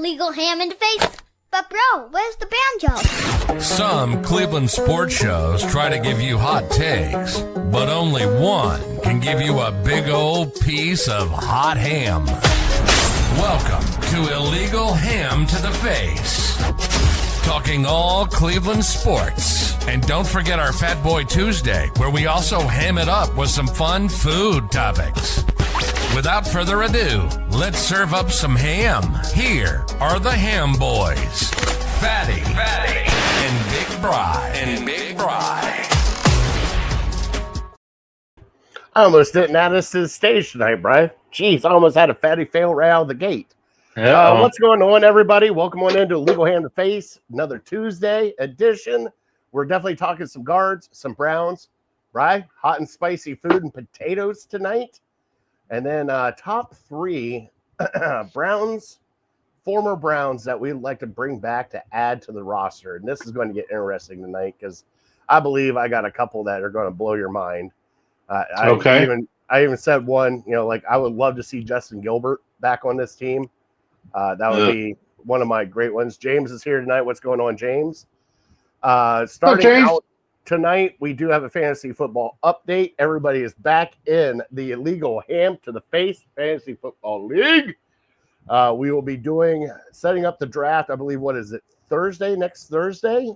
illegal ham in the face. But bro, where's the banjo? Some Cleveland sports shows try to give you hot takes, but only one can give you a big old piece of hot ham. Welcome to Illegal Ham to the Face. Talking all Cleveland sports. And don't forget our Fat Boy Tuesday, where we also ham it up with some fun food topics. Without further ado, let's serve up some ham. Here are the Ham Boys, Fatty, and Big Bry. I almost didn't add us to the stage tonight, Bry. Jeez, I almost had a Fatty fail right out of the gate. What's going on, everybody? Welcome on into Illegal Ham to Face, another Tuesday edition. We're definitely talking some guards, some Browns, Bry, hot and spicy food and potatoes tonight. And then top three Browns, former Browns that we'd like to bring back to add to the roster. And this is going to get interesting tonight because I believe I got a couple that are going to blow your mind. Okay. I even said one, like I would love to see Justin Gilbert back on this team. That would be one of my great ones. James is here tonight. What's going on, James? Starting out tonight, we do have a fantasy football update. Everybody is back in the Illegal Ham to the Face Fantasy Football League. We will be setting up the draft. I believe, what is it, next Thursday?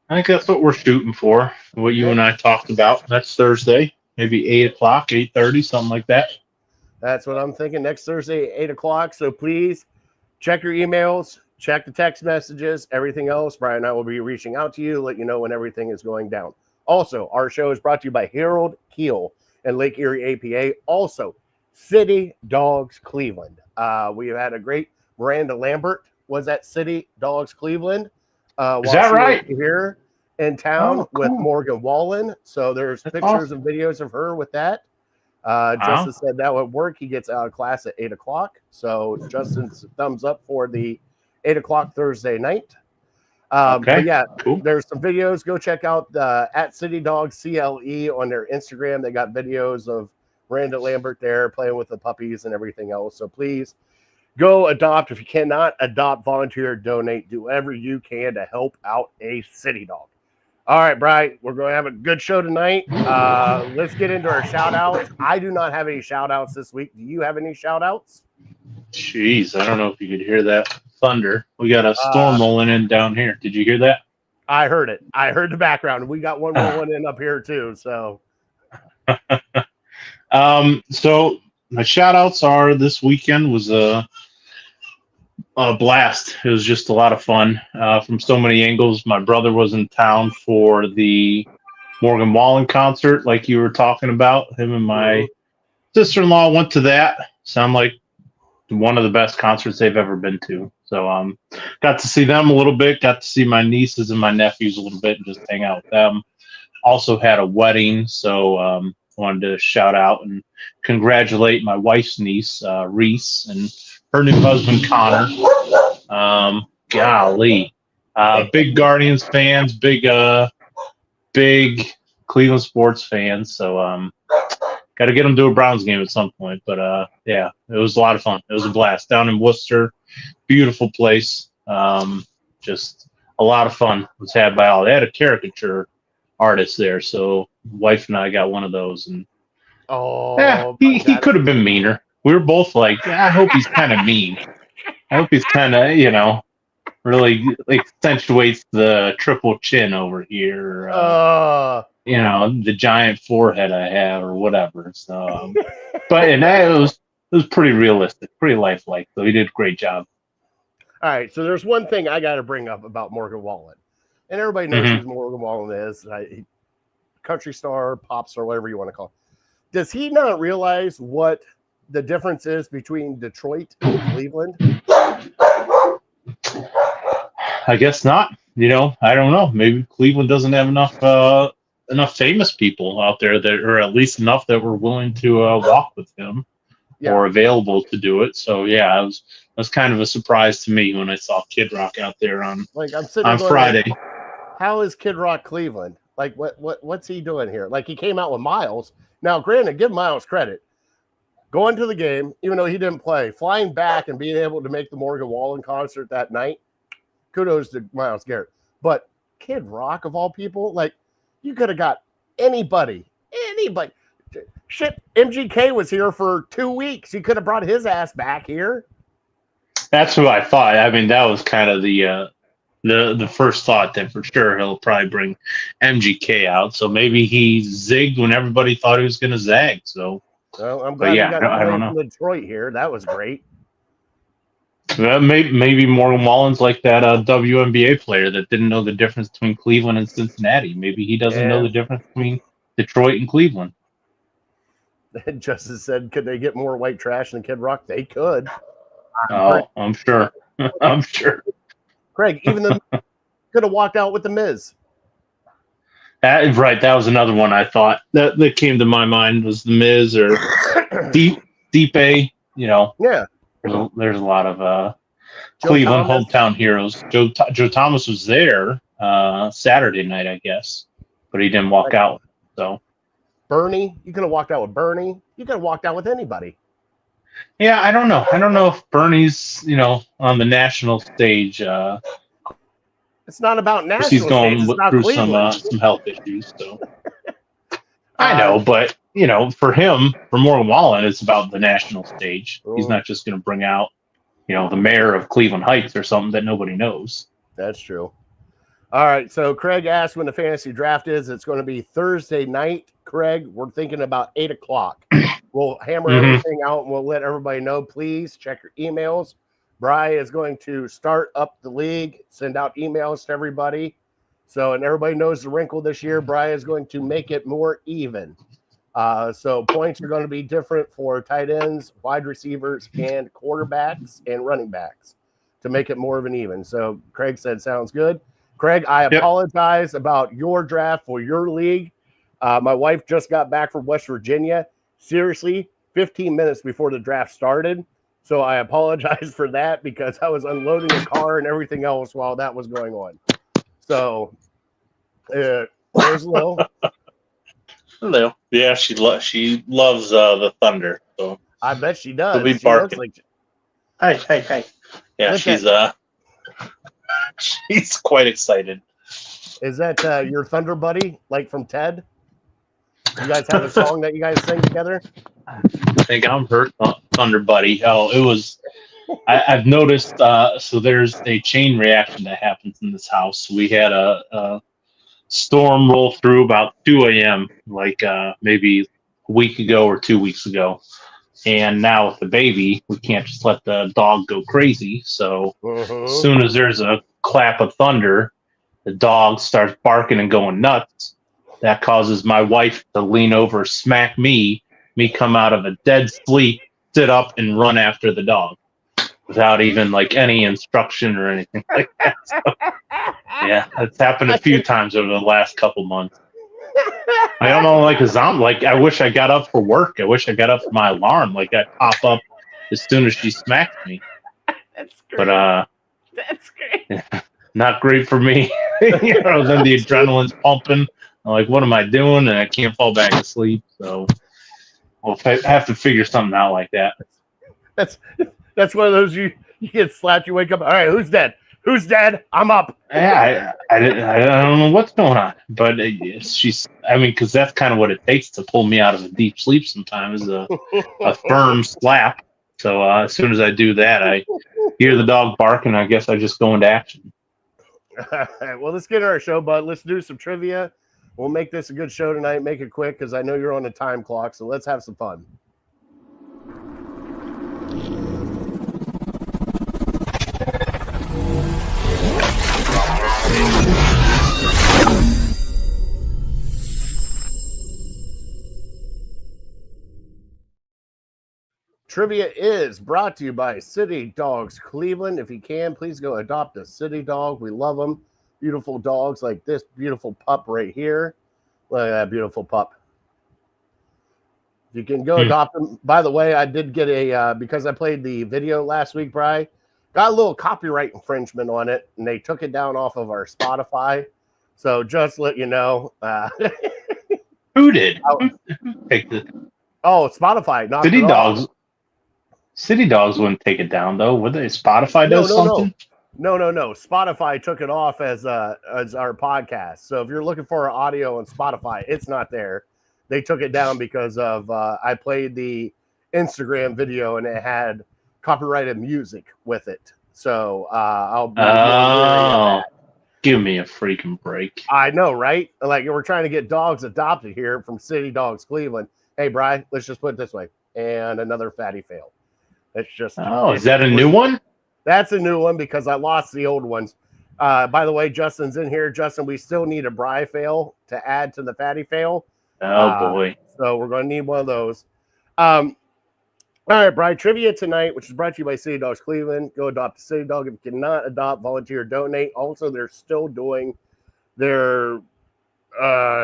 I think that's what we're shooting for. What you and I talked about. That's Thursday, maybe 8 o'clock, 8:30, something like that. That's what I'm thinking. Next Thursday, 8 o'clock. So please check your emails, check the text messages, everything else. Brian and I will be reaching out to you, let you know when everything is going down. Also, our show is brought to you by Harold Keel and Lake Erie APA. Also, City Dogs Cleveland. We had a great Miranda Lambert was at City Dogs Cleveland. Is that right? Here in town with Morgan Wallen. So there's That's pictures awesome. and videos of her with that. Justin said that would work. He gets out of class at 8 o'clock. So Justin's thumbs up for the 8 o'clock Thursday night. But yeah, cool. There's some videos. Go check out at City Dogs CLE on their Instagram. They got videos of Miranda Lambert there playing with the puppies and everything else. So please go adopt. If you cannot adopt, volunteer, donate, do whatever you can to help out a city dog. All right, Bri, we're going to have a good show tonight. Let's get into our shout-outs. I do not have any shout-outs this week. Do you have any shout-outs? Jeez, I don't know if you could hear that thunder. We got a storm rolling in down here. Did you hear that? I heard it. I heard the background. We got one rolling in up here, too. So, so my shout-outs are this weekend was a blast. It was just a lot of fun from so many angles. My brother was in town for the Morgan Wallen concert, like you were talking about. Him and my sister-in-law went to that. Sound like one of the best concerts they've ever been to. So got to see them a little bit, got to see my nieces and my nephews a little bit and just hang out with them. Also had a wedding, so wanted to shout out and congratulate my wife's niece, Reese, and her new husband, Connor. Golly. Big Guardians fans, big Cleveland sports fans. So got to get them to a Browns game at some point. But, yeah, it was a lot of fun. It was a blast. Down in Worcester, beautiful place. Just a lot of fun was had by all. They had a caricature artist there, so wife and I got one of those. And he could have been meaner. We were both like, I hope he's kind of mean. I hope he's kind of, really accentuates the triple chin over here. The giant forehead I have or whatever. So, it was pretty realistic, pretty lifelike. So he did a great job. All right. So there's one thing I got to bring up about Morgan Wallen. And everybody knows who Morgan Wallen is. Country star, pop star, whatever you want to call it. Does he not realize what the difference is between Detroit and Cleveland? I guess not. I don't know. Maybe Cleveland doesn't have enough famous people out there that, or at least enough that were willing to walk with him or available to do it. So yeah, it was kind of a surprise to me when I saw Kid Rock out there on Friday. How is Kid Rock Cleveland? Like what's he doing here? Like he came out with Miles. Now, granted, give Miles credit. going to the game, even though he didn't play, flying back and being able to make the Morgan Wallen concert that night. Kudos to Myles Garrett. But Kid Rock, of all people, like, you could have got anybody. Shit, MGK was here for 2 weeks. You could have brought his ass back here. That's what I thought. I mean, that was kind of the first thought, that for sure he'll probably bring MGK out. So maybe he zigged when everybody thought he was going to zag. So, well, I'm glad yeah, you got I don't know. Detroit here. That was great. Maybe Morgan Wallen's like that WNBA player that didn't know the difference between Cleveland and Cincinnati. Maybe he doesn't know the difference between Detroit and Cleveland. Justice said, could they get more white trash than Kid Rock? They could. Oh, I'm sure. I'm sure. Craig, even the could have walked out with the Miz. Right, that was another one I thought that came to my mind, was the Miz or Deep A. You know, yeah. There's a lot of Cleveland hometown heroes. Joe Thomas was there Saturday night, I guess, but he didn't walk out. So Bernie, you could have walked out with Bernie. You could have walked out with anybody. Yeah, I don't know. I don't know if Bernie's, on the national stage. It's not about national he's going stage. It's about through Cleveland. some health issues. So I know, but for him, for Morgan Wallen, it's about the national stage. He's not just going to bring out, the mayor of Cleveland Heights or something that nobody knows. That's true. All right, so Craig asked when the fantasy draft is. It's going to be Thursday night, Craig. We're thinking about 8 o'clock. We'll hammer everything out, and we'll let everybody know. Please check your emails. Bri is going to start up the league, send out emails to everybody. And everybody knows the wrinkle this year. Bri is going to make it more even. So points are going to be different for tight ends, wide receivers, and quarterbacks and running backs to make it more of an even. So Craig said, sounds good. Craig, I apologize about your draft for your league. My wife just got back from West Virginia. Seriously, 15 minutes before the draft started. So I apologize for that because I was unloading the car and everything else while that was going on. So there's Lil. Hello. Yeah, she loves the Thunder. So I bet she does. She'll be barking. Hey. Yeah, she's quite excited. Is that your Thunder buddy, like from Ted? You guys have a song that you guys sing together? I think I'm her Thunder buddy. Oh, it was. I've noticed. So there's a chain reaction that happens in this house. We had a storm roll through about 2 a.m. like maybe a week ago or 2 weeks ago, and now with the baby, we can't just let the dog go crazy. So as soon as there's a clap of thunder, the dog starts barking and going nuts. That causes my wife to lean over, smack me come out of a dead sleep, sit up, and run after the dog without even like any instruction or anything like that. So, yeah, it's happened a few times over the last couple months. I don't know, I wish I got up for work. I wish I got up for my alarm. Like I pop up as soon as she smacks me. That's great. But that's great. Yeah, not great for me. Then the adrenaline's pumping. I'm like, what am I doing? And I can't fall back asleep. So we'll have to figure something out like that. That's one of those you get slapped, you wake up. All right, who's dead? Who's dead? I'm up. Yeah, I don't know what's going on, but because that's kind of what it takes to pull me out of a deep sleep sometimes, is a firm slap. So as soon as I do that, I hear the dog bark, and I guess I just go into action. All right, well, let's get to our show, bud. Let's do some trivia. We'll make this a good show tonight. Make it quick because I know you're on a time clock, so let's have some fun. Trivia is brought to you by City Dogs Cleveland. If you can, please go adopt a city dog. We love them. Beautiful dogs like this beautiful pup right here. Look at that beautiful pup. You can go adopt them. By the way, I did get because I played the video last week, Bri, got a little copyright infringement on it, and they took it down off of our Spotify. So just let you know. Who did? Take the... Oh, Spotify knocked City it off. Dogs. City Dogs wouldn't take it down though, would they? Spotify does something. No. Spotify took it off as our podcast. So if you're looking for audio on Spotify, it's not there. They took it down because of I played the Instagram video and it had copyrighted music with it. So I'll be wary of that. Give me a freaking break. I know, right? Like we're trying to get dogs adopted here from City Dogs Cleveland. Hey, Brian, let's just put it this way. And another fatty fail. It's just is that a new one? That's a new one because I lost the old ones. By the way, Justin's in here. Justin, we still need a Bry fail to add to the fatty fail. Oh boy. So we're going to need one of those. All right, Bry, trivia tonight, which is brought to you by City Dogs Cleveland. Go adopt a City Dog. If you cannot adopt, volunteer, donate. Also, they're still doing their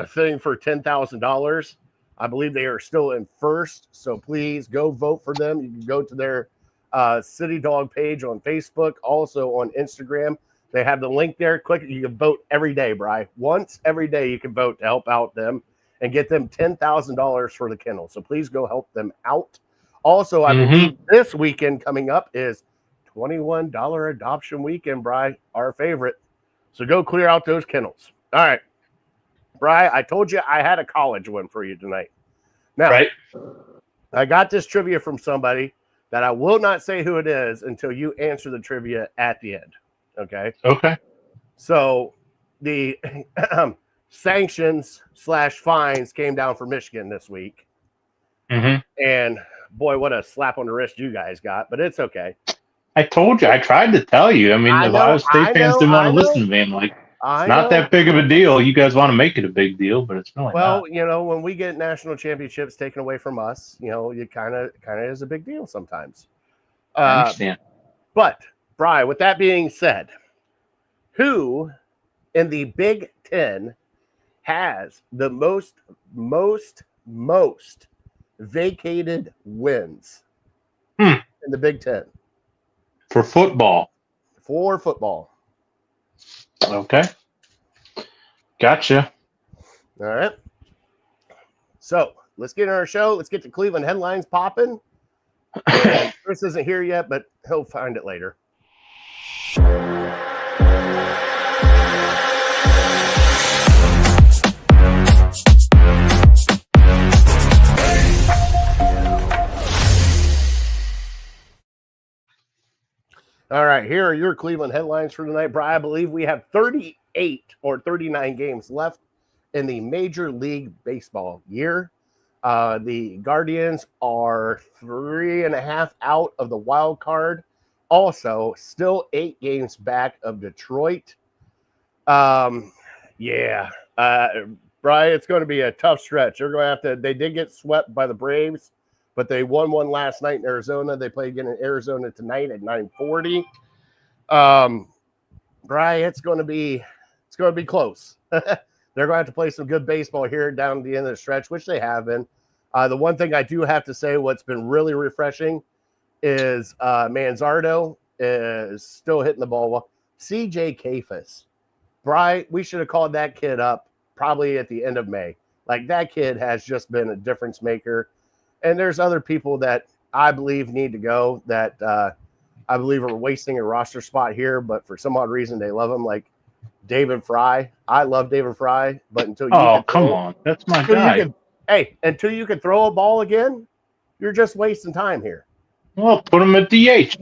thing for $10,000. I believe they are still in first. So please go vote for them. You can go to their City Dog page on Facebook, also on Instagram. They have the link there. Click it. You can vote every day, Bry. Once every day you can vote to help out them and get them $10,000 for the kennel. So please go help them out. Also, I believe this weekend coming up is $21 adoption weekend, Bry, our favorite. So go clear out those kennels. All right. Bry, I told you I had a college one for you tonight. Now, right. I got this trivia from somebody that I will not say who it is until you answer the trivia at the end. Okay? Okay. So the sanctions/fines came down for Michigan this week. And boy, what a slap on the wrist you guys got, but it's okay. I told you. I tried to tell you. I mean, a lot of state fans didn't want to listen to me. I'm like, it's not that big of a deal. You guys want to make it a big deal, but it's really not. You know, when we get national championships taken away from us, you know, it kind of is a big deal sometimes. I understand. But, Bry, with that being said, who in the Big Ten has the most vacated wins in the Big Ten? For football. Okay. Gotcha. All right. So let's get in our show. Let's get the Cleveland headlines popping. And Chris isn't here yet, but he'll find it later. All right, here are your Cleveland headlines for tonight, Bri. I believe we have 38 or 39 games left in the Major League Baseball year. The Guardians are 3.5 out of the wild card. Also, still 8 games back of Detroit. Bri, it's going to be a tough stretch. They're going to have to. They did get swept by the Braves, but they won one last night in Arizona. They play again in Arizona tonight at 9:40. Bri, it's going to be close. They're going to have to play some good baseball here down at the end of the stretch, which they have been. The one thing I do have to say, what's been really refreshing is Manzardo is still hitting the ball well. CJ Kafis. Bri, we should have called that kid up probably at the end of May. Like, that kid has just been a difference maker. And there's other people that I believe need to go that I believe are wasting a roster spot here, but for some odd reason they love him, like David Fry. I love David Fry, but until you come on, that's my guy. Until you can throw a ball again, you're just wasting time here. Well, put him at DH.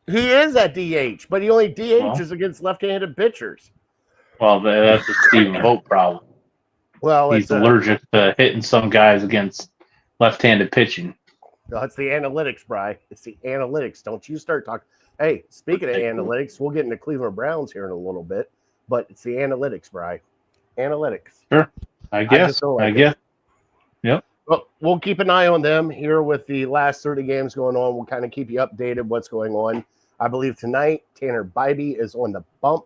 He is at DH, but he only DHs against left-handed pitchers. Well, that's a Stephen Vogt problem. Well, he's allergic to hitting some guys against left-handed pitching. No, it's the analytics, Bri. It's the analytics. Don't you start talking. Hey, speaking of analytics, we'll get into Cleveland Browns here in a little bit, but it's the analytics, Bri. Analytics. Sure. I guess. Yep. Well, we'll keep an eye on them here with the last 30 games going on. We'll kind of keep you updated what's going on. I believe tonight Tanner Bybee is on the bump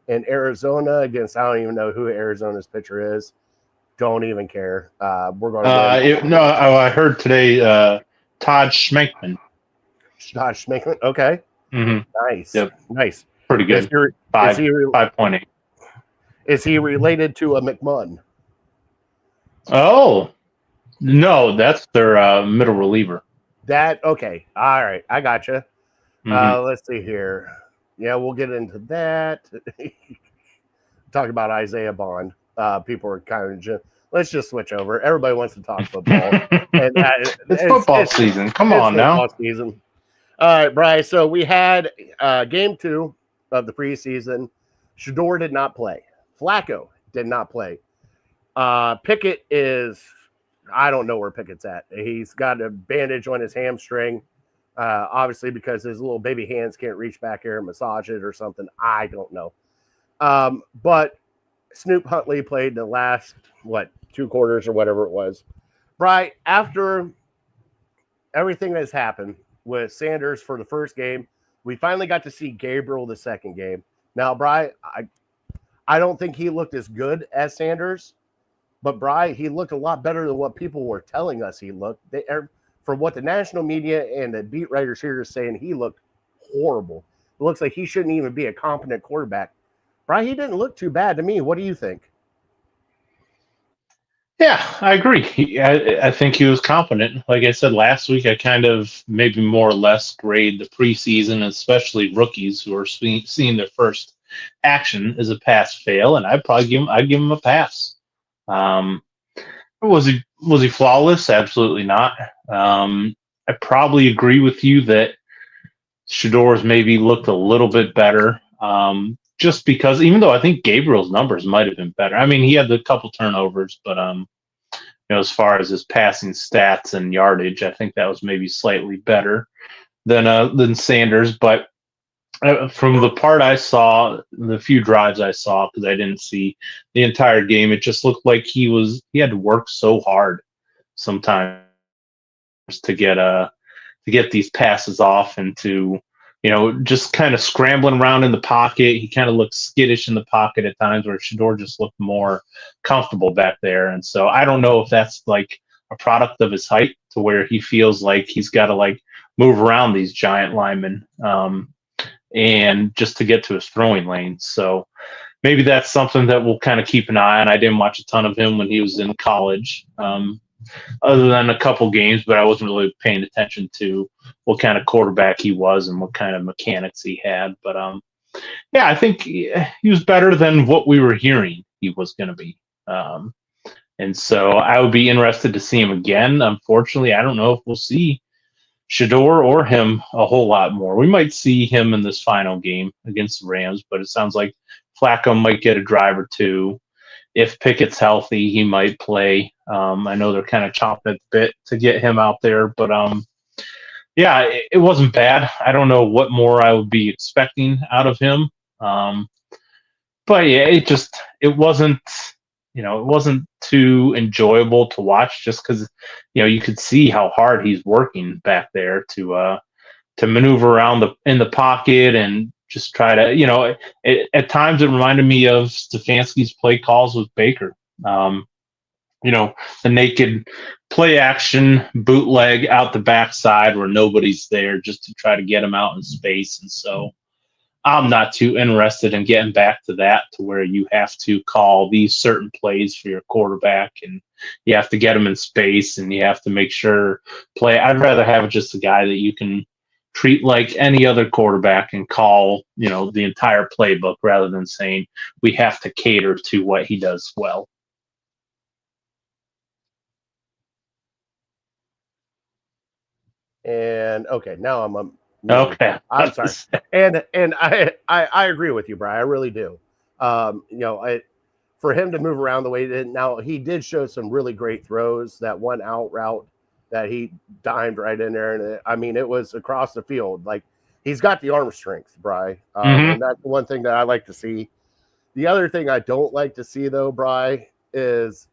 in Arizona against, I don't even know who Arizona's pitcher is. Don't even care. We're going to I heard today Todd Schmeckman. Todd Schmeckman. Okay. Mm-hmm. Nice. Yep. Nice. Pretty good. 5.8. Is he related to a McMunn? Oh. No, that's their middle reliever. Okay. All right. I gotcha. Mm-hmm. Let's see here. Yeah, we'll get into that. Talk about Isaiah Bond. People are kind of let's just switch over. Everybody wants to talk football, and It's football season. Come it's on now. football season. All right, Bryce. So we had game 2 of the preseason. Shador did not play. Flacco did not play. Pickett is, I don't know where Pickett's at. He's got a bandage on his hamstring, obviously because his little baby hands can't reach back here and massage it or something. I don't know. But Snoop Huntley played the last, 2 quarters or whatever it was. Bry, after everything that's happened with Sanders for the first game, we finally got to see Gabriel the second game. Now, Bry, I don't think he looked as good as Sanders, but Bry, he looked a lot better than what people were telling us he looked. From what the national media and the beat writers here are saying, he looked horrible. It looks like he shouldn't even be a competent quarterback. Bry, he didn't look too bad to me. What do you think? Yeah, I agree. I think he was competent. Like I said last week, I kind of maybe more or less grade the preseason, especially rookies who are seeing their first action as a pass fail, and I'd give him a pass. Um, was he flawless? Absolutely not. I probably agree with you that Shador's maybe looked a little bit better. Just because even though I think Gabriel's numbers might have been better. I mean, he had a couple turnovers, but as far as his passing stats and yardage, I think that was maybe slightly better than Sanders. But from the part I saw, the few drives I saw, because I didn't see the entire game, it just looked like he had to work so hard sometimes to get these passes off and to just kind of scrambling around in the pocket. He kind of looked skittish in the pocket at times, where Shador just looked more comfortable back there. And so I don't know if that's like a product of his height to where he feels like he's got to like move around these giant linemen and just to get to his throwing lane. So maybe that's something that we'll kind of keep an eye on. I didn't watch a ton of him when he was in college. Other than a couple games, but I wasn't really paying attention to what kind of quarterback he was and what kind of mechanics he had. But yeah, I think he was better than what we were hearing he was going to be. And so I would be interested to see him again. Unfortunately, I don't know if we'll see Shador or him a whole lot more. We might see him in this final game against the Rams, but it sounds like Flacco might get a drive or two. If Pickett's healthy, he might play. I know they're kind of chomping at the bit to get him out there, but yeah, it wasn't bad. I don't know what more I would be expecting out of him, but yeah, it wasn't it wasn't too enjoyable to watch just because you could see how hard he's working back there to maneuver around in the pocket and just try to, at times it reminded me of Stefanski's play calls with Baker. The naked play action bootleg out the backside where nobody's there just to try to get him out in space. And so I'm not too interested in getting back to that, to where you have to call these certain plays for your quarterback and you have to get him in space and you have to make sure play. I'd rather have just a guy that you can treat like any other quarterback and call, the entire playbook rather than saying we have to cater to what he does well. And okay, now I'm Okay. I'm sorry. And I agree with you, Brian. I really do. For him to move around the way he did, now he did show some really great throws. That one out route that he dimed right in there, and it was across the field. Like, he's got the arm strength, Bry, and that's the one thing that I like to see. The other thing I don't like to see, though, Bry, is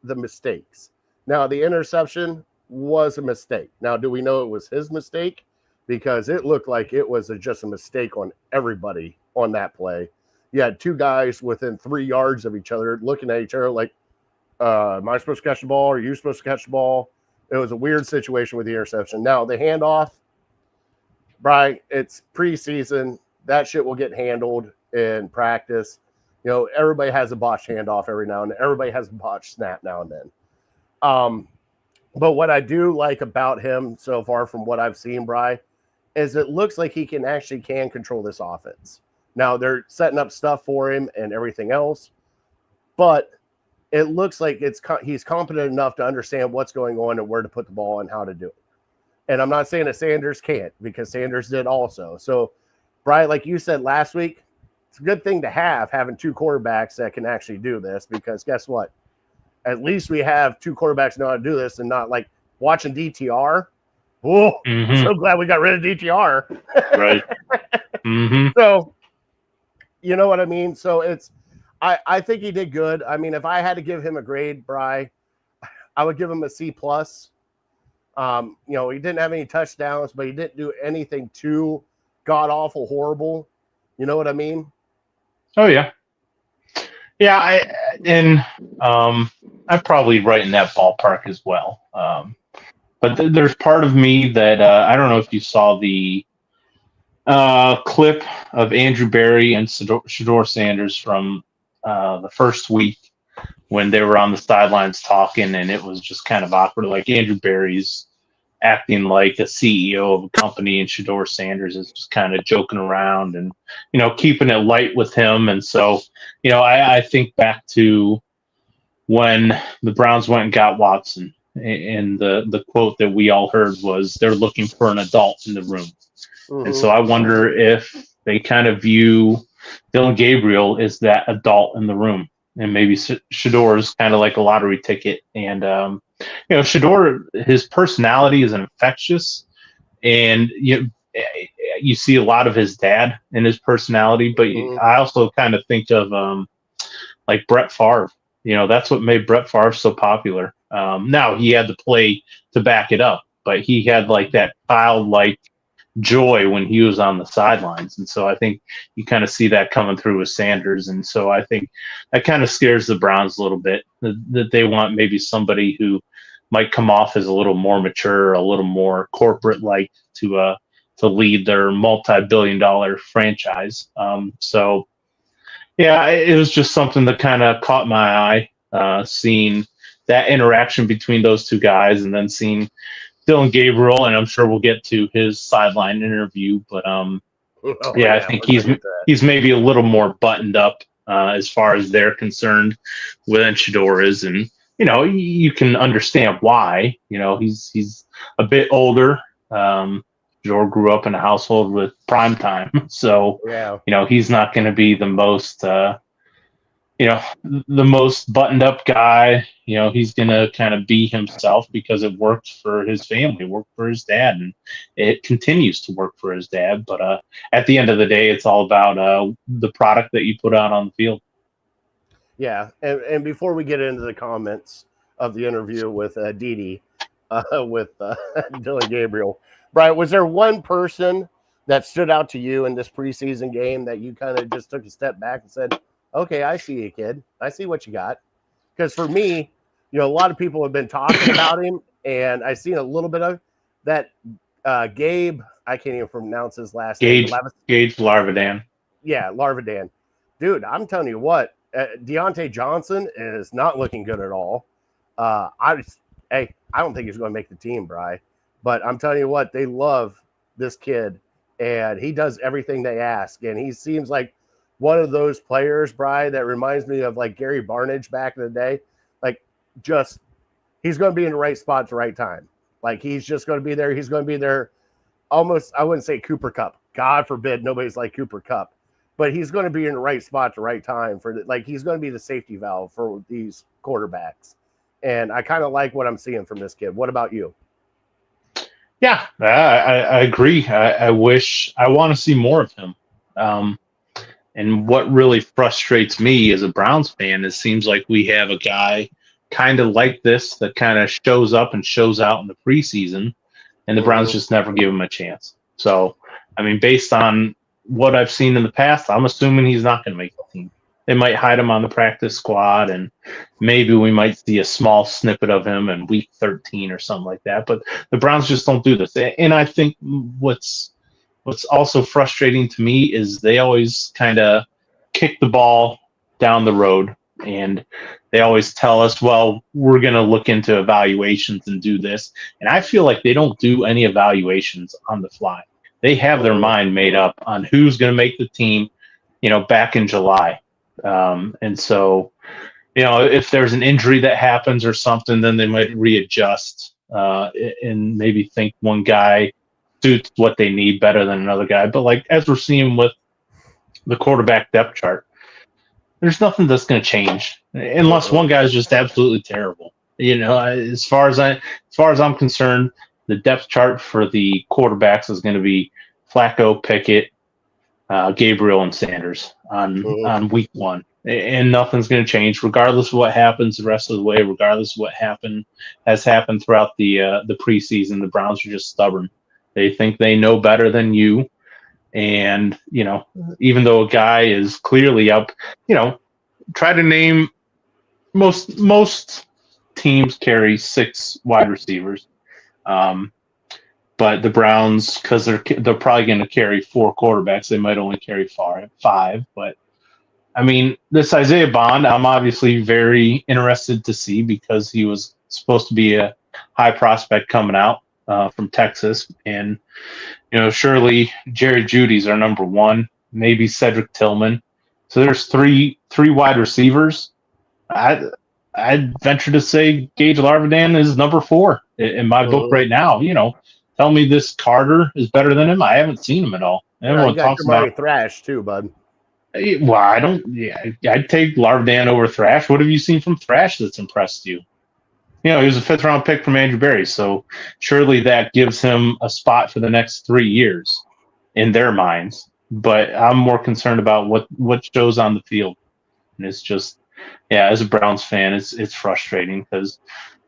the mistakes. Now, the interception was a mistake. Now, do we know it was his mistake? Because it looked like it was just a mistake on everybody on that play. You had two guys within 3 yards of each other looking at each other like, am I supposed to catch the ball? Are you supposed to catch the ball? It was a weird situation with the interception. Now, the handoff, Brian, it's preseason. That shit will get handled in practice. Everybody has a botched handoff every now and then. Everybody has a botched snap now and then. But what I do like about him so far from what I've seen, Bri, is it looks like he can control this offense. Now they're setting up stuff for him and everything else, but it looks like he's competent enough to understand what's going on and where to put the ball and how to do it. And I'm not saying that Sanders can't, because Sanders did also. So, Brian, like you said last week, it's a good thing to having two quarterbacks that can actually do this, because guess what? At least we have two quarterbacks who know how to do this, and not like watching DTR. Oh, I'm so glad we got rid of DTR. Right. So, you know what I mean? So I think he did good. I mean, if I had to give him a grade, Bri, I would give him a C+. You know, he didn't have any touchdowns, but he didn't do anything too god-awful horrible. You know what I mean? Oh, yeah. Yeah, I'm probably right in that ballpark as well. But there's part of me that I don't know if you saw the clip of Andrew Berry and Shador Sanders from the first week when they were on the sidelines talking, and it was just kind of awkward. Like, Andrew Berry's acting like a CEO of a company, and Shador Sanders is just kind of joking around and, you know, keeping it light with him. And so, you know, I think back to when the Browns went and got Watson, and the quote that we all heard was, they're looking for an adult in the room. And so I wonder if they kind of view Dylan Gabriel as that adult in the room, and maybe Shador is kind of like a lottery ticket. And you know, Shador, his personality is infectious, and you see a lot of his dad in his personality. But I also kind of think of like Brett Favre. You know, that's what made Brett Favre so popular. Now he had to play to back it up, but he had like that childlike joy when he was on the sidelines. And so I think you kind of see that coming through with Sanders. And so I think that kind of scares the Browns a little bit, that they want maybe somebody who might come off as a little more mature, a little more corporate like to lead their multi-billion-dollar franchise. So yeah, it was just something that kind of caught my eye, seeing that interaction between those two guys, and then seeing Dylan Gabriel, and I'm sure we'll get to his sideline interview, but I think he's maybe a little more buttoned up as far as they're concerned than Shador is, and you know, you can understand why. You know, he's a bit older. Shador grew up in a household with prime time, so you know, he's not going to be the most the most buttoned up guy. You know, he's going to kind of be himself because it worked for his family, worked for his dad, and it continues to work for his dad. But at the end of the day, it's all about the product that you put out on the field. Yeah. And before we get into the comments of the interview with Didi, with Dylan Gabriel, Brian, was there one person that stood out to you in this preseason game that you kind of just took a step back and said, okay, I see you, kid. I see what you got? Because for me, you know, a lot of people have been talking about him, and I've seen a little bit of that. Gabe, I can't even pronounce his last name. Gage Larvadan. Yeah, Larvadan. Dude, I'm telling you what, Deontay Johnson is not looking good at all. I don't think he's going to make the team, Bri. But I'm telling you what, they love this kid, and he does everything they ask. And he seems like one of those players, Bri, that reminds me of like Gary Barnidge back in the day. Like, just he's going to be in the right spot at the right time. Like, he's just going to be there. He's going to be there almost, I wouldn't say Cooper Kupp. God forbid nobody's like Cooper Kupp. But he's going to be in the right spot at the right time he's going to be the safety valve for these quarterbacks. And I kind of like what I'm seeing from this kid. What about you? Yeah, I agree. I want to see more of him. And what really frustrates me as a Browns fan is it seems like we have a guy kind of like this that kind of shows up and shows out in the preseason, and the Browns just never give him a chance. So, I mean, based on what I've seen in the past, I'm assuming he's not going to make the team. They might hide him on the practice squad, and maybe we might see a small snippet of him in week 13 or something like that. But the Browns just don't do this. And I think what's also frustrating to me is they always kind of kick the ball down the road And they always tell us, well, we're going to look into evaluations and do this. And I feel like they don't do any evaluations on the fly. They have their mind made up on who's going to make the team, back in July. And so, if there's an injury that happens or something, then they might readjust and maybe think one guy suits what they need better than another guy. But like as we're seeing with the quarterback depth chart, there's nothing that's going to change unless one guy is just absolutely terrible. As far as I'm concerned, the depth chart for the quarterbacks is going to be Flacco, Pickett, Gabriel, and Sanders on week one, and nothing's going to change regardless of what happens the rest of the way. Regardless of what has happened throughout the preseason, the Browns are just stubborn. They think they know better than you. And, even though a guy is clearly up, try to name most teams carry 6 wide receivers. But the Browns, because they're probably going to carry 4 quarterbacks, they might only carry 5. But, I mean, this Isaiah Bond, I'm obviously very interested to see because he was supposed to be a high prospect coming out from Texas. And, surely Jerry Judy's our number 1, maybe Cedric Tillman. So there's three wide receivers. I'd venture to say Gage Larvidan is number 4 in my book right now. Tell me this Carter is better than him. I haven't seen him at all. Everyone talks about Thrash too, bud. Well, I don't. Yeah, I'd take Larvidan over Thrash. What have you seen from Thrash that's impressed you? He was a 5th round pick from Andrew Berry, so surely that gives him a spot for the next 3 years in their minds. But I'm more concerned about what shows on the field, and it's just, as a Browns fan, it's frustrating because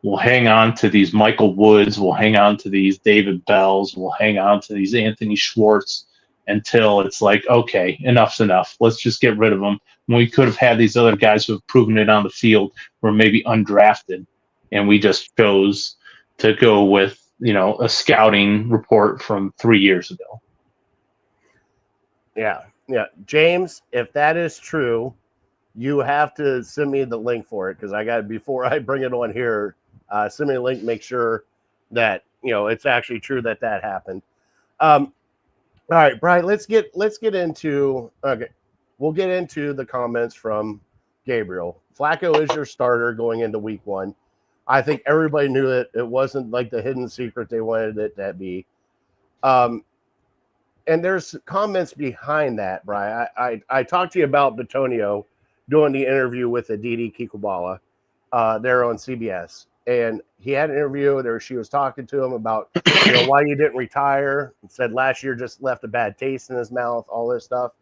we'll hang on to these Michael Woods, we'll hang on to these David Bells, we'll hang on to these Anthony Schwartz until it's like, okay, enough's enough. Let's just get rid of them. When we could have had these other guys who have proven it on the field who are maybe undrafted. And we just chose to go with, a scouting report from 3 years ago. Yeah. James, if that is true, you have to send me the link for it because before I bring it on here, send me a link, make sure that, it's actually true that happened. All right, Brian, let's get into, we'll get into the comments from Gabriel. Flacco is your starter going into week 1. I think everybody knew it. It wasn't like the hidden secret they wanted it to be. And there's comments behind that, Brian. I talked to you about Batonio doing the interview with Aditi Kikubala there on CBS. And he had an interview there. She was talking to him about why you didn't retire. He said last year just left a bad taste in his mouth, all this stuff.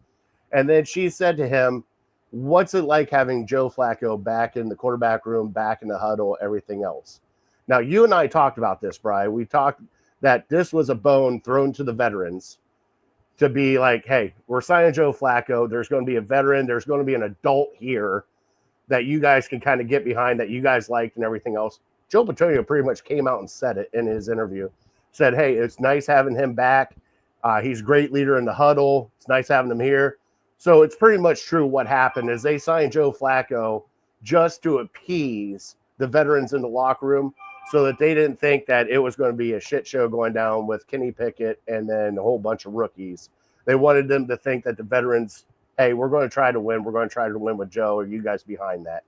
And then she said to him, what's it like having Joe Flacco back in the quarterback room, back in the huddle, everything else? Now, you and I talked about this, Brian. We talked that this was a bone thrown to the veterans to be like, hey, we're signing Joe Flacco. There's going to be a veteran. There's going to be an adult here that you guys can kind of get behind, that you guys liked and everything else. Joe Batonio pretty much came out and said it in his interview. Said, hey, it's nice having him back. He's a great leader in the huddle. It's nice having him here. So it's pretty much true what happened is they signed Joe Flacco just to appease the veterans in the locker room so that they didn't think that it was going to be a shit show going down with Kenny Pickett and then a whole bunch of rookies. They wanted them to think that the veterans, hey, we're going to try to win. We're going to try to win with Joe. Are you guys behind that?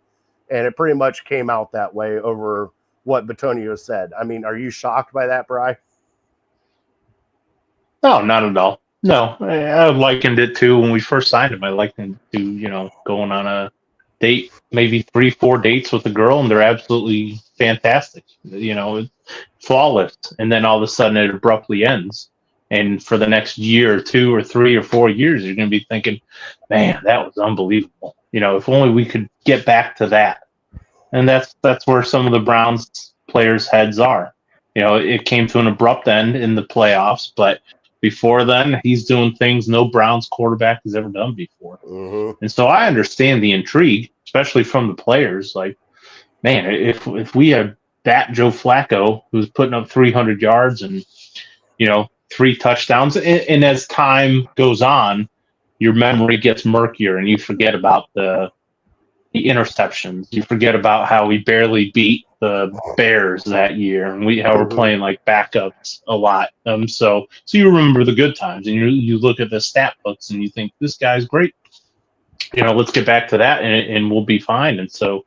And it pretty much came out that way over what Batonio said. I mean, are you shocked by that, Bri? No, not at all. No, I likened it to when we first signed him. I likened it to, going on a date, maybe 3-4 dates with a girl, and they're absolutely fantastic, flawless. And then all of a sudden it abruptly ends. And for the next year or 2 or 3 or 4 years, you're going to be thinking, man, that was unbelievable. If only we could get back to that. And that's where some of the Browns players' heads are. It came to an abrupt end in the playoffs, but before then, he's doing things no Browns quarterback has ever done before. Mm-hmm. And so I understand the intrigue, especially from the players. Like, man, if we had that Joe Flacco who's putting up 300 yards and, 3 touchdowns, and as time goes on, your memory gets murkier and you forget about the the interceptions. You forget about how we barely beat the Bears that year, and how we're playing like backups a lot. So you remember the good times, and you look at the stat books, and you think this guy's great. Let's get back to that, and we'll be fine. And so,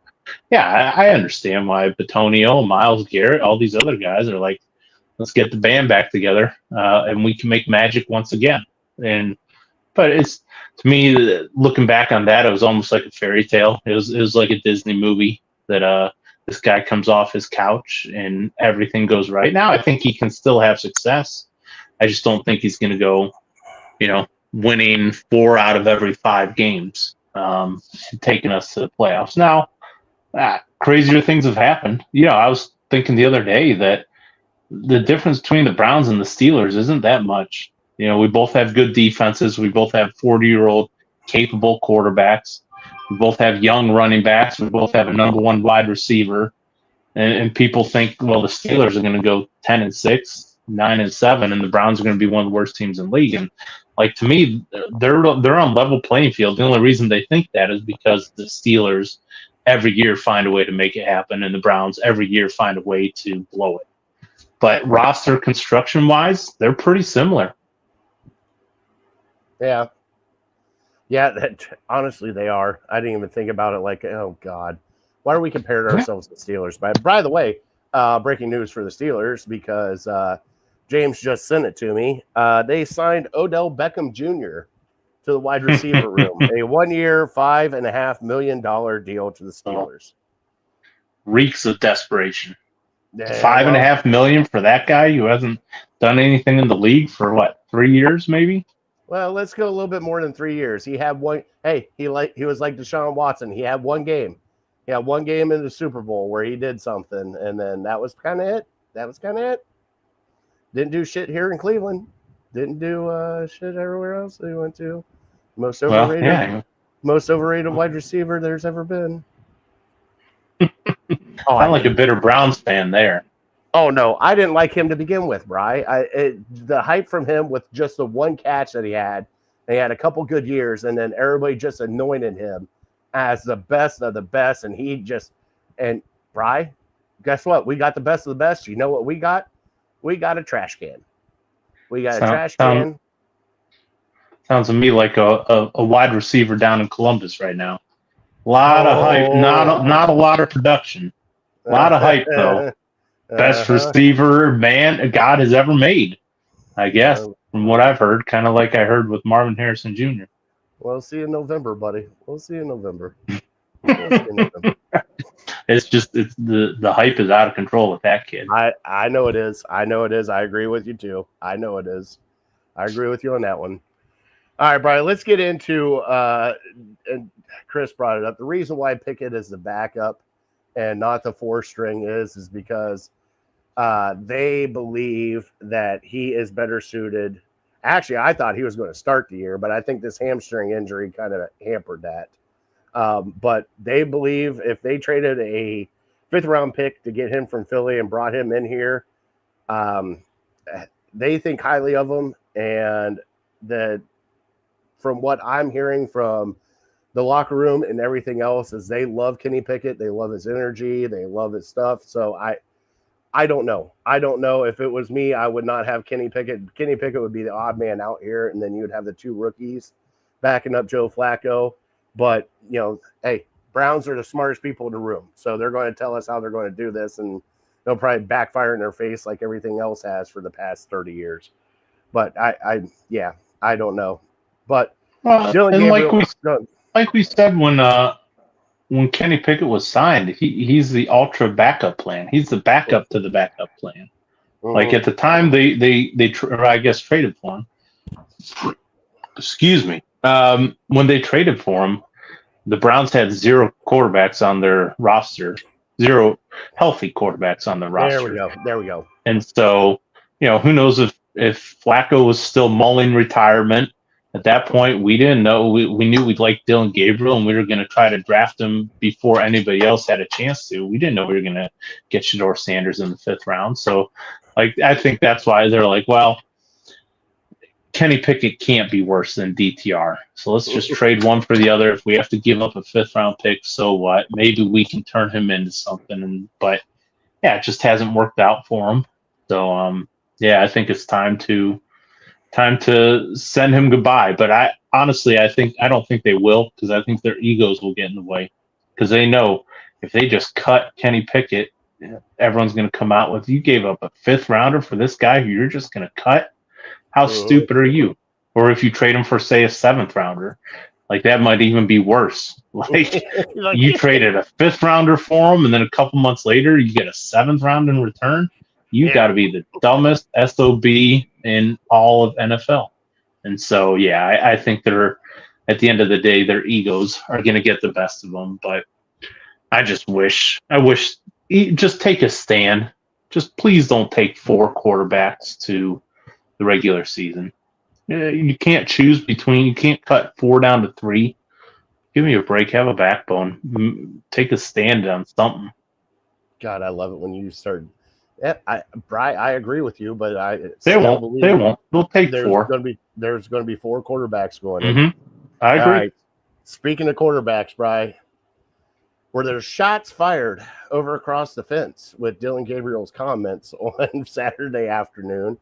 yeah, I understand why Batonio, Myles Garrett, all these other guys are like, let's get the band back together, and we can make magic once again. But it's, to me, looking back on that, it was almost like a fairy tale. It was like a Disney movie that this guy comes off his couch and everything goes right. Now I think he can still have success. I just don't think he's going to go, winning 4 out of every 5 games, taking us to the playoffs. Now, crazier things have happened. I was thinking the other day that the difference between the Browns and the Steelers isn't that much. We both have good defenses. We both have 40-year-old capable quarterbacks. We both have young running backs. We both have a number 1 wide receiver. And people think, well, the Steelers are going to go 10-6, 9-7, and the Browns are going to be one of the worst teams in the league. And to me, they're on level playing field. The only reason they think that is because the Steelers every year find a way to make it happen, and the Browns every year find a way to blow it. But roster construction-wise, they're pretty similar. Yeah, honestly, they are. I didn't even think about it like, oh, God. Why are we comparing ourselves to the Steelers? But by the way, breaking news for the Steelers, because James just sent it to me. They signed Odell Beckham Jr. to the wide receiver room. A 1-year, $5.5 million deal to the Steelers. Reeks of desperation. $5.5 million for that guy who hasn't done anything in the league for 3 years, maybe? Well, let's go a little bit more than 3 years. He had one. Hey, he was like Deshaun Watson. He had one game. He had one game in the Super Bowl where he did something, and then that was kind of it. Didn't do shit here in Cleveland. Didn't do shit everywhere else that he went to. Most overrated wide receiver there's ever been. I'm like a bitter Browns fan there. Oh, no, I didn't like him to begin with, Bri. The hype from him with just the one catch that he had a couple good years, and then everybody just anointed him as the best of the best, and Bri, guess what? We got the best of the best. You know what we got? We got a trash can. Sounds to me like a wide receiver down in Columbus right now. A lot of hype, not a lot of production. A lot of hype, though. Best receiver God has ever made, I guess, from what I've heard. Kind of like I heard with Marvin Harrison Jr. We'll see in November, buddy. We'll see in November. It's just the hype is out of control with that kid. I know it is. I agree with you, too. I know it is. I agree with you on that one. All right, Brian, let's get into and Chris brought it up. The reason why Pickett is the backup and not the 4-string is because they believe that he is better suited. Actually, I thought he was going to start the year, but I think this hamstring injury kind of hampered that. But they believe if they traded a 5th-round pick to get him from Philly and brought him in here, they think highly of him. And that from what I'm hearing from the locker room and everything else is they love Kenny Pickett. They love his energy. They love his stuff. So I don't know. I don't know. If it was me, I would not have Kenny Pickett. Kenny Pickett would be the odd man out here, and then you would have the 2 rookies backing up Joe Flacco. But, hey, Browns are the smartest people in the room. So they're going to tell us how they're going to do this, and they'll probably backfire in their face like everything else has for the past 30 years. But I don't know. But Dylan Gabriel, like we said when Kenny Pickett was signed, he's the ultra backup plan. He's the backup to the backup plan. Mm-hmm. Like at the time they traded for him. Excuse me. When they traded for him, the Browns had 0 quarterbacks on their roster, 0 healthy quarterbacks on their roster. There we go. And so, who knows if Flacco was still mulling retirement. At that point, we didn't know. We knew we'd like Dylan Gabriel, and we were going to try to draft him before anybody else had a chance to. We didn't know we were going to get Shedeur Sanders in the 5th round. So, I think that's why they're like, well, Kenny Pickett can't be worse than DTR. So let's just trade one for the other. If we have to give up a 5th-round pick, so what? Maybe we can turn him into something. But yeah, it just hasn't worked out for him. So yeah, I think it's time to send him goodbye. But I don't think they will, because I think their egos will get in the way, because they know if they just cut Kenny Pickett, everyone's going to come out with, you gave up a 5th-rounder for this guy who you're just going to cut. How stupid are you? Or if you trade him for, say, a 7th-rounder, like that might even be worse. Like you traded a 5th-rounder for him, and then a couple months later you get a 7th-round in return. You got to be the dumbest SOB in all of NFL. And so, yeah, I think they're, at the end of the day, their egos are going to get the best of them. But I wish, just take a stand. Just please don't take 4 quarterbacks to the regular season. You can't choose between. You can't cut 4 down to 3. Give me a break. Have a backbone. Take a stand on something. God, I love it when you start. Yeah, I agree with you, but they won't. They'll take 4. There's going to be 4 quarterbacks going in. I agree. Right. Speaking of quarterbacks, Bri, were there shots fired over across the fence with Dylan Gabriel's comments on Saturday afternoon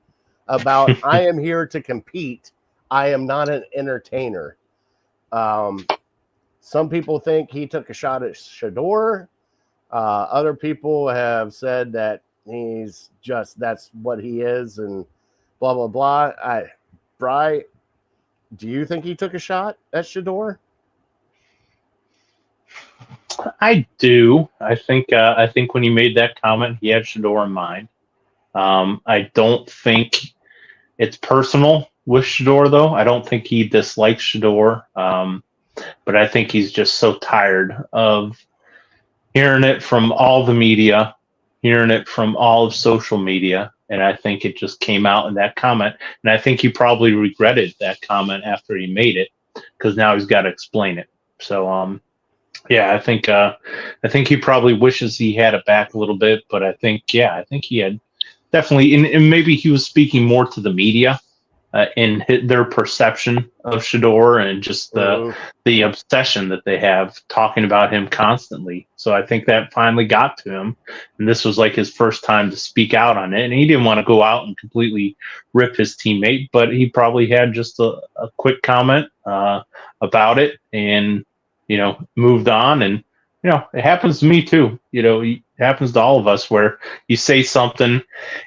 about I am here to compete. I am not an entertainer. Some people think he took a shot at Shador. Other people have said that that's what he is, and blah, blah, blah. Bri, do you think he took a shot at Shador? I do. I think when he made that comment, he had Shador in mind. I don't think it's personal with Shador, though. I don't think he dislikes Shador. But I think he's just so tired of hearing it from all the media, hearing it from all of social media. And I think it just came out in that comment. And I think he probably regretted that comment after he made it, because now he's got to explain it. So, yeah, I think he probably wishes he had it back a little bit. But I think he had definitely, and maybe he was speaking more to the media in their perception of Shador, and just the obsession that they have talking about him constantly. So I think that finally got to him, and this was like his first time to speak out on it. And he didn't want to go out and completely rip his teammate, but he probably had just a quick comment about it, and moved on. And it happens to me too. It happens to all of us, where you say something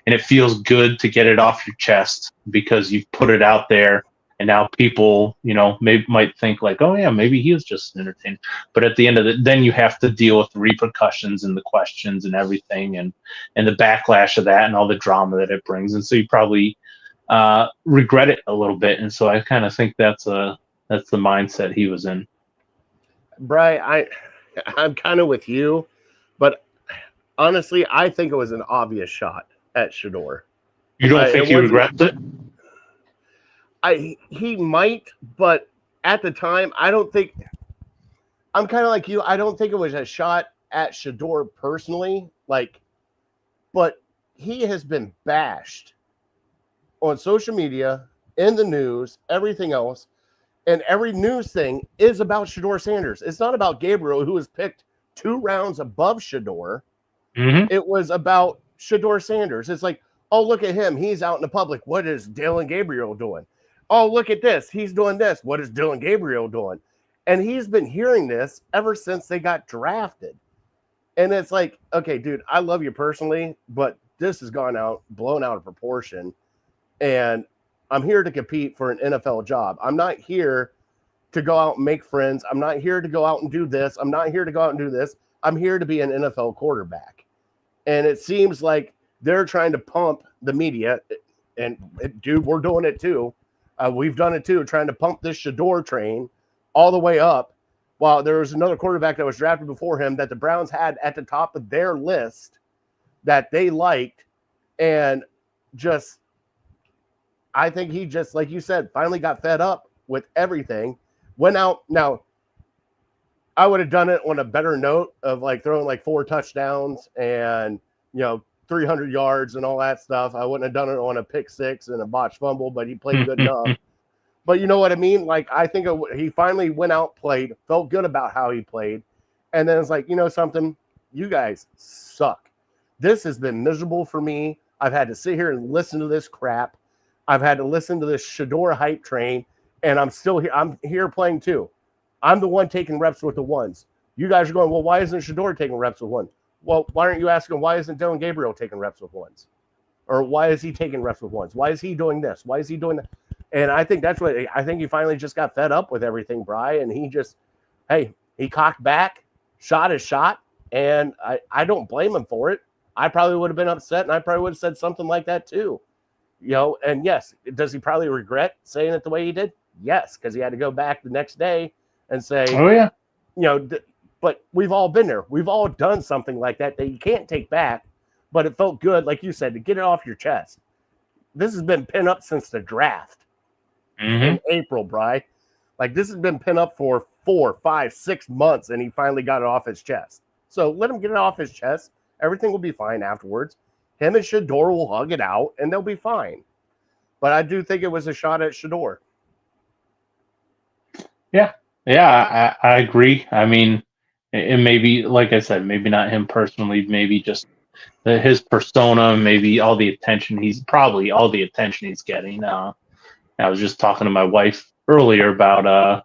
and it feels good to get it off your chest because you've put it out there, and now people, might think like, oh yeah, maybe he is just an entertainer. But at the end of it, then you have to deal with the repercussions and the questions and everything, and the backlash of that and all the drama that it brings. And so you probably regret it a little bit. And so I kind of think that's the mindset he was in. Bri, I'm kind of with you, but honestly, I think it was an obvious shot at Shador. You don't think he regrets it? He might, but at the time, I don't think. I'm kind of like you. I don't think it was a shot at Shador personally, but he has been bashed on social media, in the news, everything else. And every news thing is about Shador Sanders. It's not about Gabriel, who was picked 2 rounds above Shador. Mm-hmm. It was about Shador Sanders. It's like, oh, look at him. He's out in the public. What is Dylan Gabriel doing? Oh, look at this. He's doing this. What is Dylan Gabriel doing? And he's been hearing this ever since they got drafted. And it's like, okay, dude, I love you personally, but this has blown out of proportion. And I'm here to compete for an NFL job. I'm not here to go out and make friends. I'm not here to go out and do this. I'm not here to go out and do this. I'm here to be an NFL quarterback. And it seems like they're trying to pump the media. And, dude, we're doing it too. We've done it too, trying to pump this Shador train all the way up, while there was another quarterback that was drafted before him that the Browns had at the top of their list that they liked. And just, I think he just, like you said, finally got fed up with everything, went out. Now, I would have done it on a better note of throwing 4 touchdowns and, 300 yards and all that stuff. I wouldn't have done it on a pick six and a botched fumble, but he played good enough. But you know what I mean? Like, I think he finally went out, played, felt good about how he played. And then it's like, you know something? You guys suck. This has been miserable for me. I've had to sit here and listen to this crap. I've had to listen to this Shador hype train, and I'm still here. I'm here playing too. I'm the one taking reps with the ones. You guys are going, well, why isn't Shador taking reps with one? Well, why aren't you asking, why isn't Dylan Gabriel taking reps with ones? Or why is he taking reps with ones? Why is he doing this? Why is he doing that? And I think that's what I think he finally just got fed up with everything, Bri, and he just, he cocked back, shot his shot, and I don't blame him for it. I probably would have been upset, and I probably would have said something like that too. You know, and yes, does he probably regret saying it the way he did? Yes, because he had to go back the next day and say, oh, yeah. You know, but we've all been there. We've all done something like that you can't take back, but it felt good, like you said, to get it off your chest. This has been pinned up since the draft in April, Bri. Like, this has been pinned up for 4, 5, 6 months, and he finally got it off his chest. So let him get it off his chest. Everything will be fine afterwards. Him and Shador will hug it out, and they'll be fine. But I do think it was a shot at Shador. Yeah, I agree. I mean, it may be, like I said, maybe not him personally, maybe just his persona, maybe all the attention he's getting. I was just talking to my wife earlier about,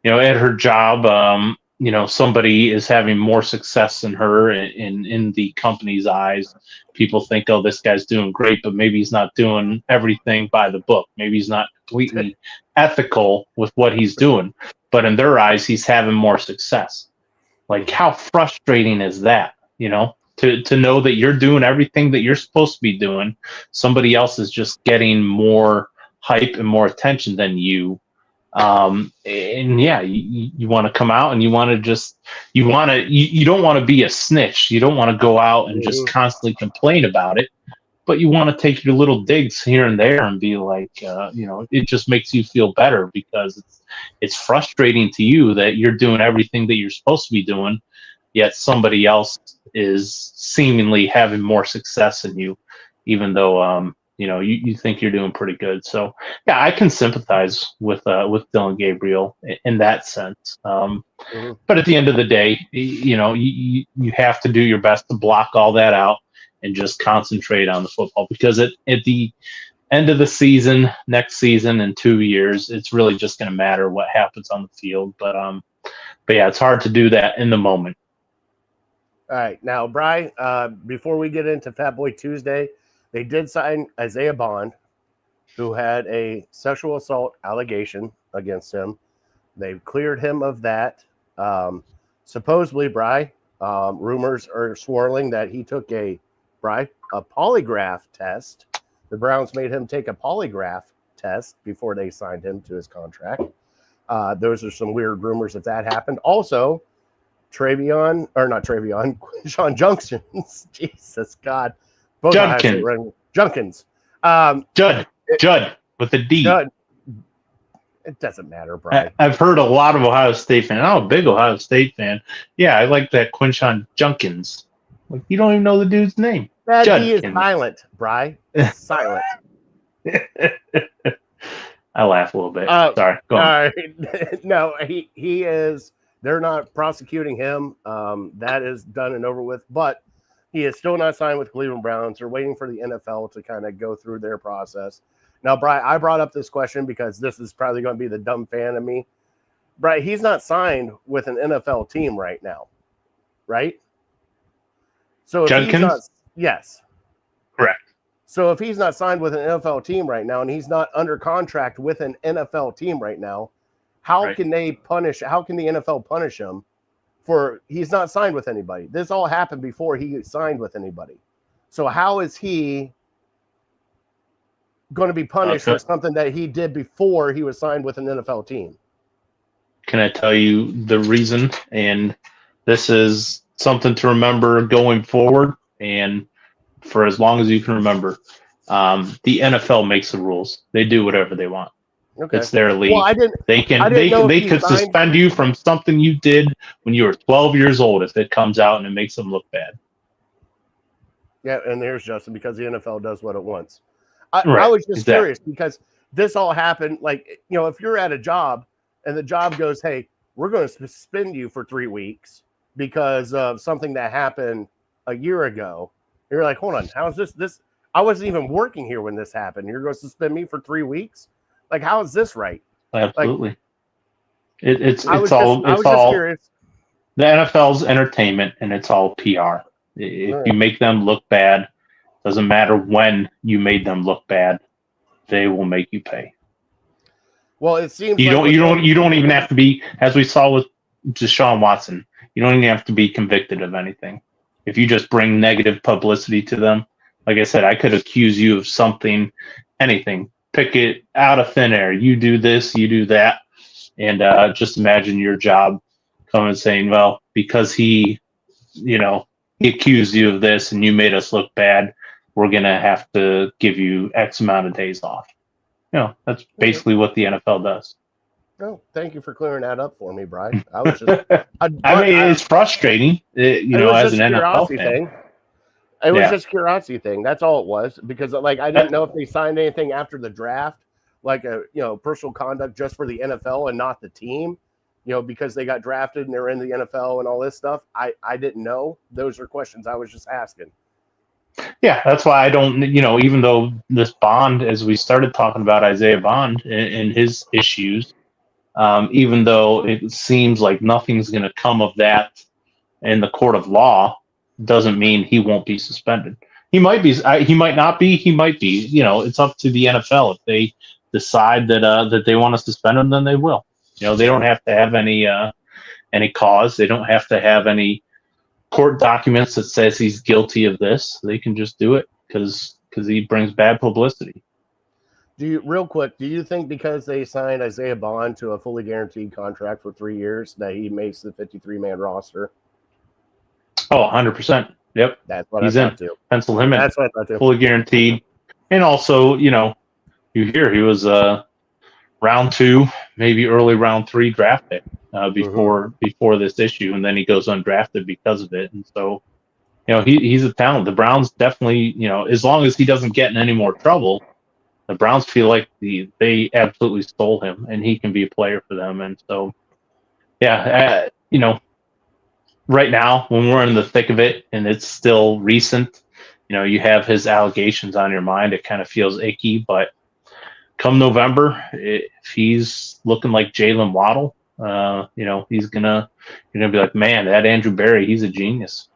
at her job, somebody is having more success than her in the company's eyes. People think, oh, this guy's doing great, but maybe he's not doing everything by the book. Maybe he's not completely ethical with what he's doing. But in their eyes, he's having more success. Like, how frustrating is that, to know that you're doing everything that you're supposed to be doing. Somebody else is just getting more hype and more attention than you. And yeah, you want to come out and you don't want to be a snitch. You don't want to go out and just constantly complain about it, but you want to take your little digs here and there and be like, it just makes you feel better because it's frustrating to you that you're doing everything that you're supposed to be doing, yet somebody else is seemingly having more success than you, even though, you think you're doing pretty good. So yeah, I can sympathize with Dylan Gabriel in that sense. But at the end of the day, you have to do your best to block all that out and just concentrate on the football, because at the end of the season, next season, in 2 years, it's really just going to matter what happens on the field. But yeah, it's hard to do that in the moment. All right. Now, Bri, before we get into Fat Boy Tuesday, they did sign Isaiah Bond, who had a sexual assault allegation against him. They've cleared him of that. Supposedly, Bri, rumors are swirling that he took a polygraph test. The Browns made him take a polygraph test before they signed him to his contract. Those are some weird rumors that happened. Also, Quinshon Junkins. Jesus God. Both Junkins. Judd with a D. Judd. It doesn't matter, Brian. I've heard a lot of Ohio State fans. I'm a big Ohio State fan. Yeah, I like that Quinshon Junkins. Like, you don't even know the dude's name. That D is silent, Brian. It's silent. I laugh a little bit. Sorry. Go on. No, he is. They're not prosecuting him. That is done and over with. But he is still not signed with Cleveland Browns. They're waiting for the NFL to kind of go through their process. Now, Brian, I brought up this question because this is probably going to be the dumb fan of me. Brian, he's not signed with an NFL team right now, right? So if Jenkins? Yes. Correct. So if he's not signed with an NFL team right now and he's not under contract with an NFL team right now, how can the NFL punish him for he's not signed with anybody? This all happened before he signed with anybody. So how is he going to be punished for something that he did before he was signed with an NFL team? Can I tell you the reason? And this is something to remember going forward and for as long as you can remember. The NFL makes the rules. They do whatever they want. Okay. It's their league. Well, they could suspend you from something you did when you were 12 years old if it comes out and it makes them look bad. Yeah, and there's Justin, because the NFL does what it wants. I was just curious because this all happened. Like, if you're at a job and the job goes, hey, we're going to suspend you for 3 weeks because of something that happened a year ago. You're like, hold on, how's this? I wasn't even working here when this happened. You're going to suspend me for 3 weeks? Like, how is this right? Absolutely. Like, it's all curious. The NFL's entertainment, and it's all PR. If you make them look bad, doesn't matter when you made them look bad, they will make you pay. Well, it seems you don't even have to be, as we saw with Deshaun Watson. You don't even have to be convicted of anything. If you just bring negative publicity to them, like I said, I could accuse you of something, anything. Pick it out of thin air. You do this, you do that, and just imagine your job coming and saying, "Well, because he accused you of this and you made us look bad, we're gonna have to give you X amount of days off." That's basically what the NFL does. Oh, thank you for clearing that up for me, Brian. I was just, it's frustrating, as an NFL fan. It was just a curiosity thing. That's all it was, because I didn't know if they signed anything after the draft, like a personal conduct just for the NFL and not the team, because they got drafted and they're in the NFL and all this stuff. I didn't know. Those are questions I was just asking. Yeah, that's why I don't, even though this Bond, as we started talking about Isaiah Bond and his issues, even though it seems like nothing's going to come of that in the court of law, doesn't mean he won't be suspended. He might be. He might not be. He might be. It's up to the NFL. If they decide that they want to suspend him, then they will. They don't have to have any cause. They don't have to have any court documents that says he's guilty of this. They can just do it because he brings bad publicity. Real quick, do you think because they signed Isaiah Bond to a fully guaranteed contract for 3 years that he makes the 53-man roster? Oh, 100%. Yep. That's what he's I thought in. too. Pencil him in. That's what I thought too. Fully guaranteed. And also, you hear he was round 2, maybe early round 3 draft pick before this issue, and then he goes undrafted because of it. And so, he's a talent. The Browns definitely, as long as he doesn't get in any more trouble, the Browns feel like they absolutely stole him, and he can be a player for them. And so, yeah, right now when we're in the thick of it and it's still recent, you have his allegations on your mind. It kind of feels icky, but come November, if he's looking like Jalen Waddle, you're gonna be like, man, that Andrew Berry, he's a genius.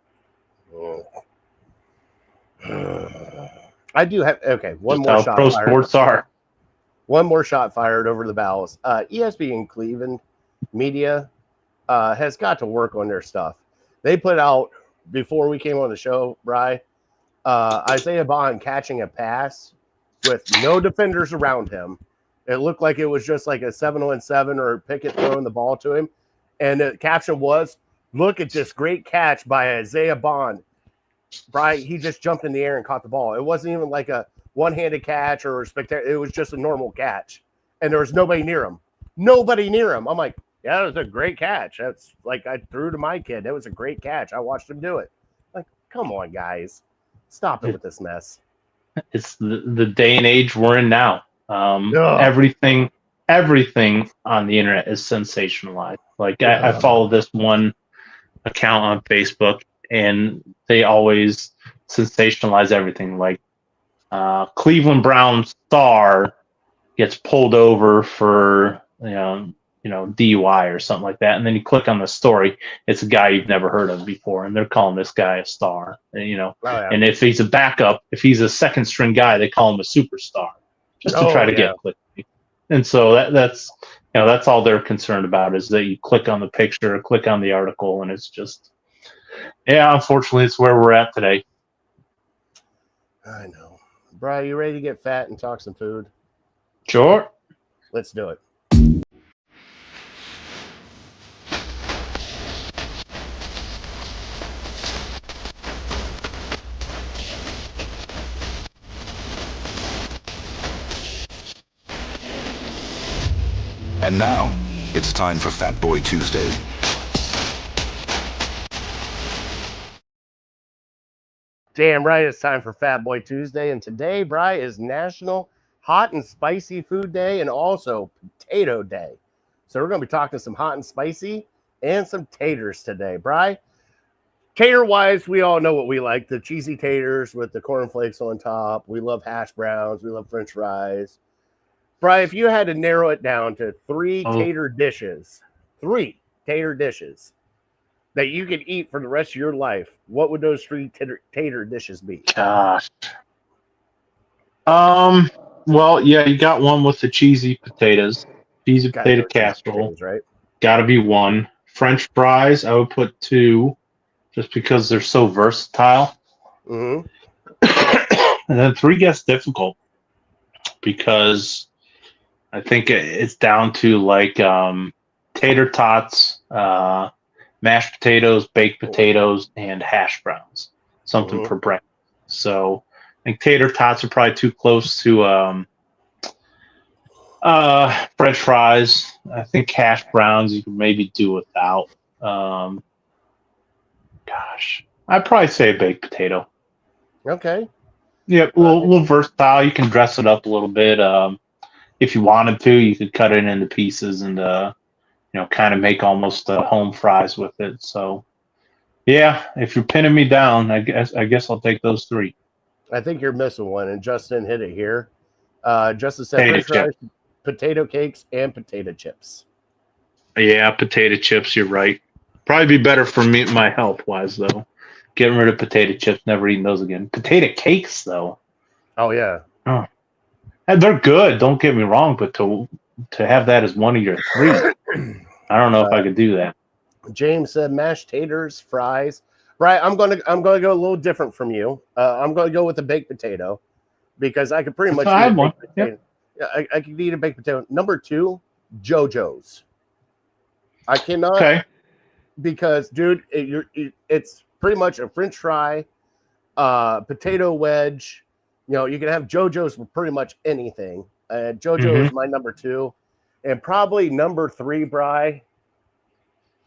I do have one Just more how shot pro fired. Sports are. One more shot fired over the bows. ESPN Cleveland media has got to work on their stuff. They put out, before we came on the show, Bri, Isaiah Bond catching a pass with no defenders around him. It looked like it was just like a 7-on-7 or Pickett throwing the ball to him. And the caption was, "Look at this great catch by Isaiah Bond." Bri, he just jumped in the air and caught the ball. It wasn't even like a one-handed catch or spectacular. It was just a normal catch. And there was nobody near him. Nobody near him. I'm like, yeah, it was a great catch. That's like I threw to my kid. It was a great catch. I watched him do it. Like, come on, guys. Stop it with this mess. It's the day and age we're in now. Everything on the internet is sensationalized. Like I follow this one account on Facebook, and they always sensationalize everything. Like Cleveland Browns star gets pulled over for DUI or something like that, and then you click on the story, it's a guy you've never heard of before, and they're calling this guy a star. And if he's a backup, if he's a second string guy, they call him a superstar, just to try to get click. And so that's all they're concerned about, is that you click on the picture or click on the article, and it's just, unfortunately, it's where we're at today. I know. Brian, you ready to get fat and talk some food? Sure. Let's do it. And now, it's time for Fat Boy Tuesday. Damn right, it's time for Fat Boy Tuesday, and today, Bry, is National Hot and Spicy Food Day and also Potato Day. So we're going to be talking some hot and spicy and some taters today, Bry. Tater-wise, we all know what we like: the cheesy taters with the cornflakes on top. We love hash browns. We love French fries. Bry, if you had to narrow it down to three tater dishes that you could eat for the rest of your life, what would those three tater dishes be? Gosh. Well, yeah, you got one with the cheesy potatoes, cheesy Gotta potato go cheesy casserole. potatoes, right? Got to be one. French fries, I would put two, just because they're so versatile. Mm-hmm. And then three gets difficult because I think it's down to like tater tots, mashed potatoes, baked potatoes, and hash browns. Something for breakfast. So I think tater tots are probably too close to French fries. I think hash browns you could maybe do without. Gosh, I'd probably say baked potato. Okay. Yeah, a little versatile. You can dress it up a little bit. If you wanted to, you could cut it into pieces and kind of make almost home fries with it. So yeah, if you're pinning me down, I guess I'll take those three. I think you're missing one, and Justin hit it here. Justin said Potato French fries, chips. potato cakes, and potato chips. Yeah, potato chips. You're right. Probably be better for me, my health wise though. Getting rid of potato chips, never eating those again. Potato cakes though. Oh yeah. Oh. And they're good. Don't get me wrong, but to have that as one of your three, I don't know if I could do that. James said mashed taters, fries. Right, I'm gonna go a little different from you. I'm gonna go with the baked potato because I could pretty much eat a baked potato. Yeah, I could eat a baked potato. Number two, JoJo's. I cannot. Okay. Because, dude, it's pretty much a French fry, potato wedge. You can have JoJo's with pretty much anything. JoJo is my number two, and probably number three, Bry.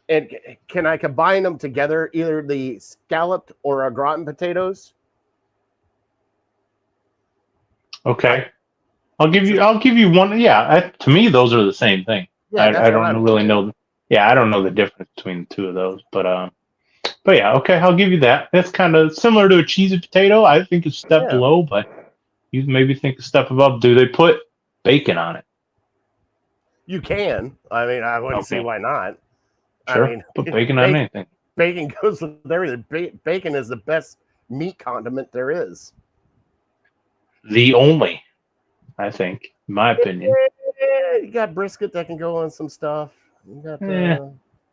And can I combine them together, either the scalloped or au gratin potatoes? Okay. I'll give you one. Yeah, to me, those are the same thing. Yeah, I don't really know. Yeah, I don't know the difference between the two of those, but yeah, okay, I'll give you that. That's kind of similar to a cheesy potato. I think it's a step below, but you maybe think a step above. Do they put bacon on it? You can. I mean, I wouldn't see why not. Sure, I mean, put bacon on anything. Bacon goes with everything. Bacon is the best meat condiment there is. The only, I think, in my opinion. Yeah, you got brisket that can go on some stuff. You got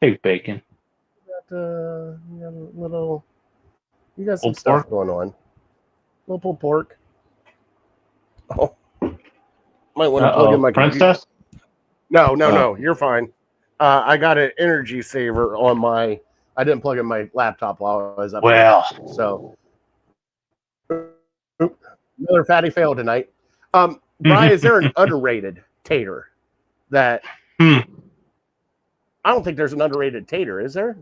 take bacon. You got some stuff going on. Little pulled pork. Oh, might want to plug in my princess. No, you're fine. I got an energy saver on my. I didn't plug in my laptop while I was up. Well, so another fatty fail tonight. Brian, is there an underrated tater that? I don't think there's an underrated tater, is there?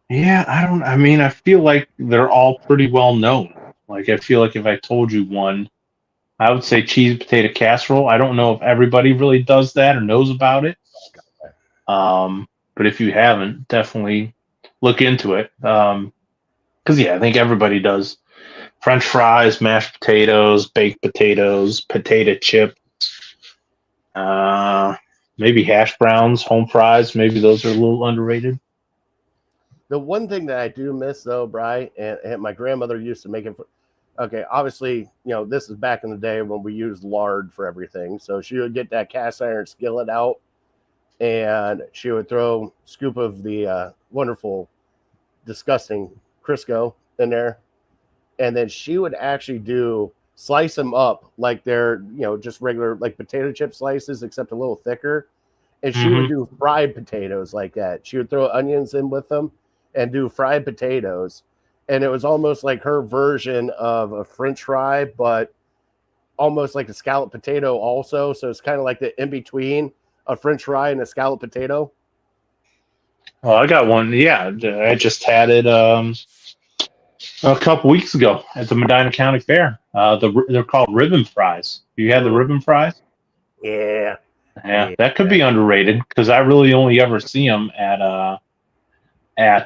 Yeah, I mean, I feel like they're all pretty well known. Like, I feel like if I told you one, I would say cheese potato casserole. I don't know if everybody really does that or knows about it. But if you haven't, definitely look into it. Because, yeah, I think everybody does. French fries, mashed potatoes, baked potatoes, potato chips, maybe hash browns, home fries. Maybe those are a little underrated. The one thing that I do miss, though, Bri, and my grandmother used to make it. Okay, obviously, this is back in the day when we used lard for everything. So she would get that cast iron skillet out, and she would throw a scoop of the wonderful, disgusting Crisco in there. And then she would actually slice them up like they're, just regular, like potato chip slices, except a little thicker. And she would do fried potatoes like that. She would throw onions in with them and do fried potatoes. And it was almost like her version of a French fry, but almost like a scalloped potato also. So it's kind of like the in-between a French fry and a scalloped potato. Oh, I got one. Yeah, I just had it a couple weeks ago at the Medina County Fair. They're called ribbon fries. You had the ribbon fries? Yeah. Yeah, that could be underrated because I really only ever see them at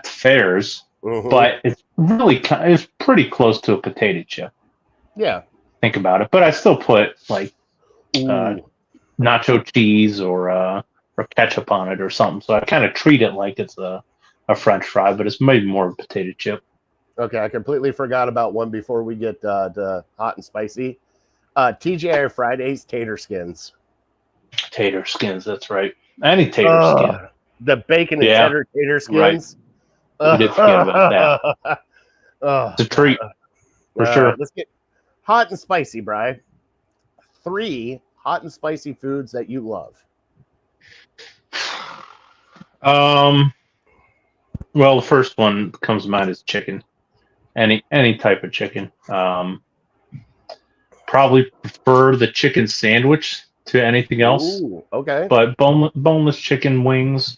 fairs. But it's really it's pretty close to a potato chip. Yeah. Think about it, but I still put like nacho cheese or ketchup on it or something. So I kind of treat it like it's a French fry, but it's maybe more of a potato chip. Okay, I completely forgot about one before we get to hot and spicy. TGI Fridays tater skins. Tater skins, that's right. Any tater skin. The bacon and cheddar tater skins. Right. We did forget about that. It's a treat for sure. Let's get hot and spicy, Bri. 3 hot and spicy foods that you love. Well, the first one that comes to mind is chicken. Any type of chicken. Probably prefer the chicken sandwich to anything else. Ooh, okay. But boneless chicken wings,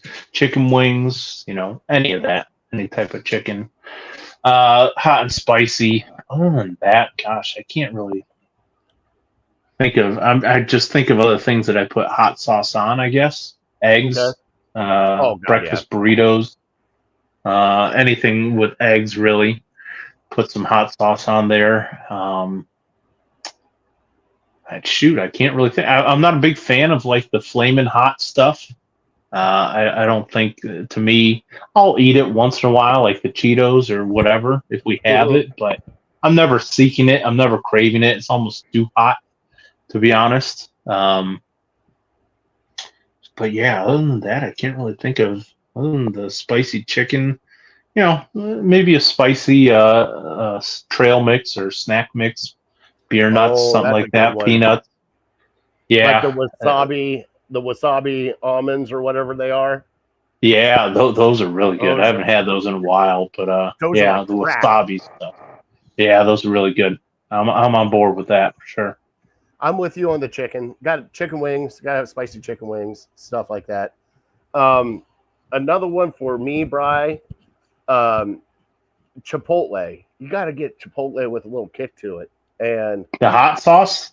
any of that, any type of chicken. Hot and spicy. Other than that, gosh, I can't really think of. I just think of other things that I put hot sauce on. I guess eggs, breakfast burritos, anything with eggs really. Put some hot sauce on there. I can't really think. I'm not a big fan of like the flaming hot stuff. I don't think, to me, I'll eat it once in a while, like the Cheetos or whatever, if we have it, but I'm never seeking it. I'm never craving it. It's almost too hot, to be honest. But yeah, other than that, I can't really think of, other than the spicy chicken, maybe a spicy trail mix or snack mix, beer nuts, something like that, peanuts. Yeah. Like the wasabi almonds or whatever they are. Yeah, those are really good. I haven't had those in a while, but the wasabi stuff. Yeah, those are really good. I'm on board with that for sure. I'm with you on the chicken. Got chicken wings. Got to have spicy chicken wings, stuff like that. Another one for me, Bri, Chipotle. You got to get Chipotle with a little kick to it, and the hot sauce.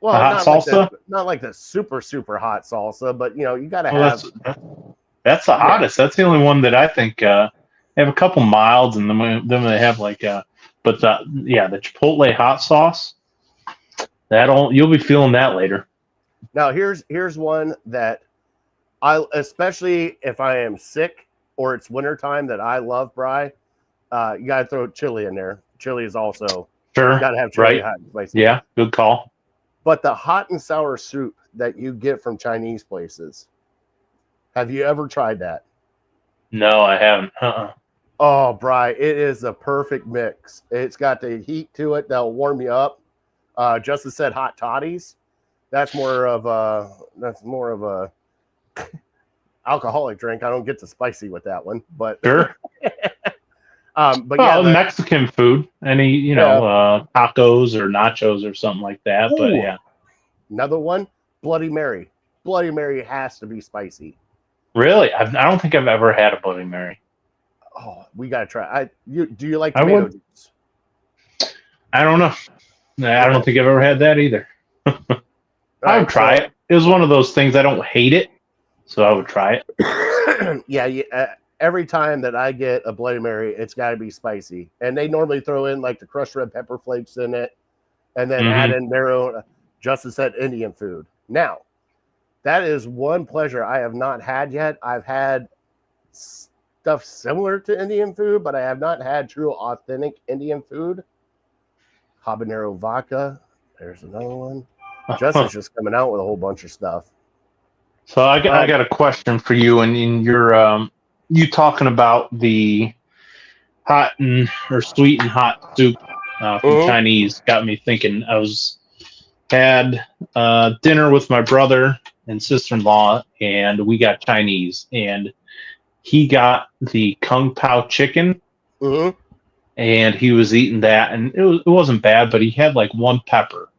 Well, hot salsa, not like the super hot salsa, but you got to have. That's the hottest. That's the only one that I think they have a couple milds, and then they have like the Chipotle hot sauce. You'll be feeling that later. Now here's one that especially if I am sick or it's wintertime, that I love, Bri. You got to throw chili in there. Chili is also sure. Got to have chili, hot and spicy. Yeah, good call. But the hot and sour soup that you get from Chinese places, have you ever tried that? No, I haven't. Oh, Bri, it is a perfect mix. It's got the heat to it that'll warm you up. Justice said hot toddies. That's more of a alcoholic drink. I don't get the spicy with that one, but sure. But Mexican food, any tacos or nachos or something like that. Ooh. But yeah, another one, Bloody Mary. Bloody Mary has to be spicy. Really, I don't think I've ever had a Bloody Mary. Oh, we gotta try. Do you like tomato juice? I don't know. I don't think I've ever had that either. I would try it. It was one of those things. I don't hate it, so I would try it. Yeah. Every time that I get a Bloody Mary, it's got to be spicy. And they normally throw in like the crushed red pepper flakes in it and then add in their own, Justice said, Indian food. Now, that is one pleasure I have not had yet. I've had stuff similar to Indian food, but I have not had true authentic Indian food. Habanero vodka. There's another one. Justice just coming out with a whole bunch of stuff. So I got a question for you, and in your you talking about the hot or sweet and hot soup from Chinese got me thinking. I had dinner with my brother and sister-in-law, and we got Chinese, and he got the Kung Pao chicken, and he was eating that, and it wasn't bad, but he had like one pepper,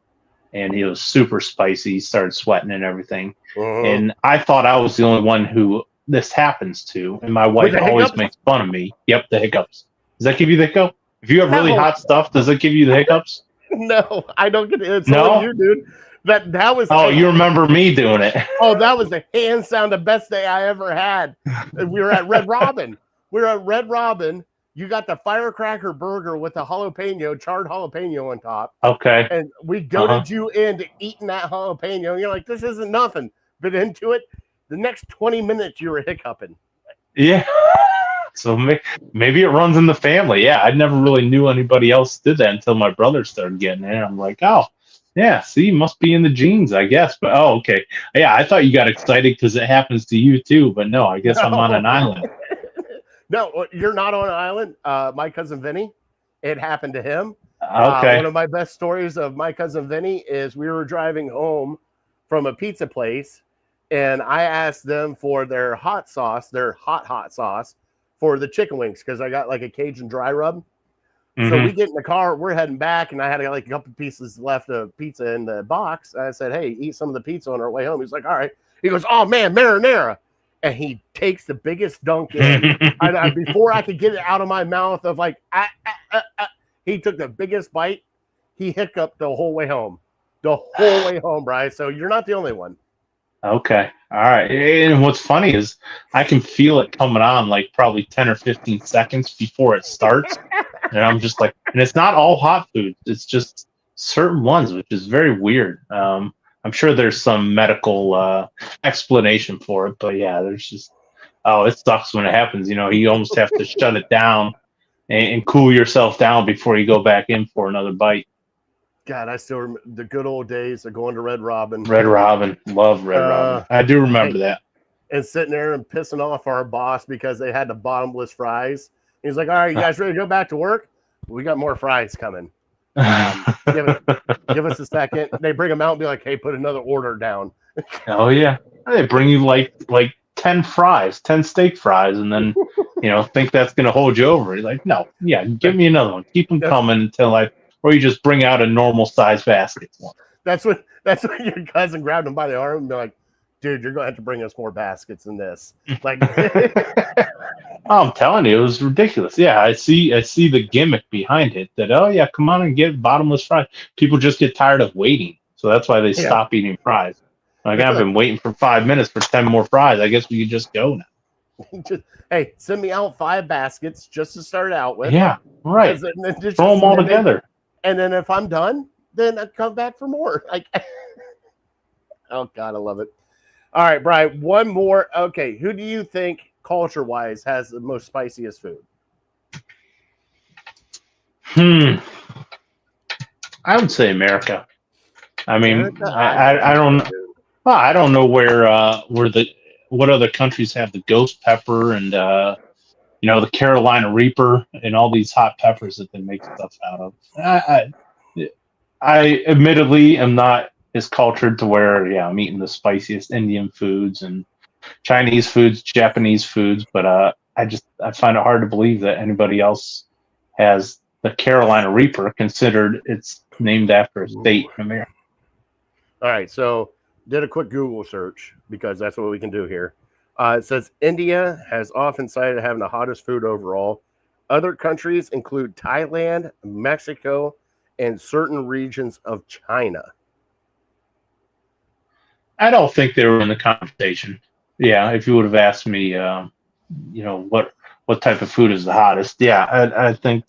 and he was super spicy. He started sweating and everything, and I thought I was the only one who this happens to, and my wife the always hiccups? makes fun of me. Yep, the hiccups. Does that give you the hiccup? If you have really No. hot stuff, does it give you the hiccups? No, I don't get it. It's No? only you, dude. That was. Oh, you remember me doing it. Oh, that was the hands down the best day I ever had. We were at Red Robin. You got the firecracker burger with the charred jalapeno on top. Okay. And we goaded you into eating that jalapeno. And you're like, this isn't nothing. But into it, the next 20 minutes you were hiccuping. Yeah. So maybe it runs in the family. Yeah, I never really knew anybody else did that until my brother started getting it. I'm like, oh, yeah, see, must be in the genes, I guess. But oh, okay. Yeah, I thought you got excited because it happens to you too. But no, I guess I'm on an island. No, you're not on an island. My cousin Vinny, it happened to him. Okay. One of my best stories of my cousin Vinny is we were driving home from a pizza place, and I asked them for their hot sauce, their hot sauce for the chicken wings, because I got like a Cajun dry rub. So we get in the car, we're heading back, and I had like a couple pieces left of pizza in the box. And I said, hey, eat some of the pizza on our way home. He's like, all right. He goes, oh man, marinara. And he takes the biggest dunk in. Before I could get it out of my mouth of like, he took the biggest bite. He hiccuped the whole way home. The whole way home, Bryce. So you're not the only one. Okay. All right. And what's funny is I can feel it coming on like probably 10 or 15 seconds before it starts. And I'm just like, and it's not all hot foods. It's just certain ones, which is very weird. I'm sure there's some medical explanation for it, but yeah, there's just, oh, it sucks when it happens. You know, you almost have to shut it down and cool yourself down before you go back in for another bite. God, I still remember the good old days of going to Red Robin. Red Robin. Love Red Robin. I do remember that. And sitting there and pissing off our boss because they had the bottomless fries. He's like, all right, you guys ready to go back to work? We got more fries coming. Give us a second. They bring them out and be like, hey, put another order down. Oh, yeah. They bring you like 10 fries, 10 steak fries, and then, think that's going to hold you over. You're like, no, yeah, give me another one. Keep them coming until or you just bring out a normal size basket. That's when your cousin grabbed him by the arm and be like, dude, you're going to have to bring us more baskets than this. Like, I'm telling you, it was ridiculous. Yeah, I see the gimmick behind it that, oh, yeah, come on and get bottomless fries. People just get tired of waiting. So that's why they stop eating fries. Like, I've been waiting for 5 minutes for 10 more fries. I guess we could just go now. Hey, send me out 5 baskets just to start out with. Yeah, right. Throw them all together. And then if I'm done, then I'd come back for more. Like, oh, God, I love it. All right, Brian, one more. Okay, who do you think culture-wise has the most spiciest food? I would say America. I mean, I don't know. Well, I don't know what other countries have the ghost pepper and the Carolina Reaper and all these hot peppers that they make stuff out of. I admittedly am not as cultured to where I'm eating the spiciest Indian foods and Chinese foods, Japanese foods, but I find it hard to believe that anybody else has the Carolina Reaper, considered it's named after a state in America. All right, so did a quick Google search because that's what we can do here. It says India has often cited having the hottest food overall. Other countries include Thailand, Mexico, and certain regions of China. I don't think they were in the conversation. Yeah, if you would have asked me, what type of food is the hottest? Yeah, I think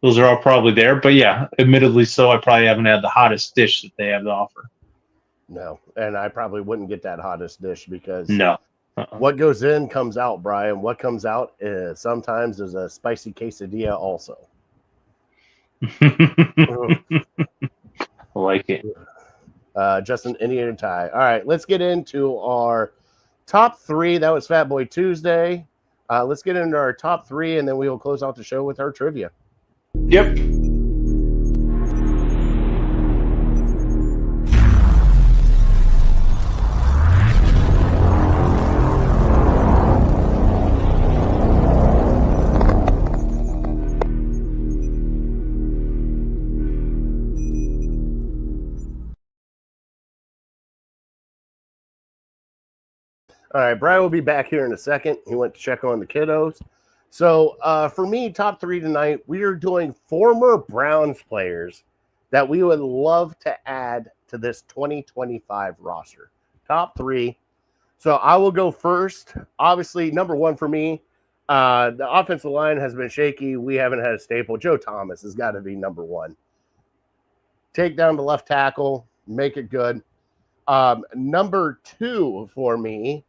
those are all probably there. But yeah, admittedly so, I probably haven't had the hottest dish that they have to offer. No, and I probably wouldn't get that hottest dish because what goes in comes out, Brian. What comes out is sometimes is a spicy quesadilla also. I like it. Justin, Indian and Thai. All right, let's get into our top 3. That was Fat Boy Tuesday. Let's get into our top 3, and then we will close out the show with our trivia. Yep. All right, Brian will be back here in a second. He went to check on the kiddos. So for me, top 3 tonight, we are doing former Browns players that we would love to add to this 2025 roster. Top 3. So I will go first. Obviously, number 1 for me, the offensive line has been shaky. We haven't had a staple. Joe Thomas has got to be number 1. Take down the left tackle, make it good. Number 2 for me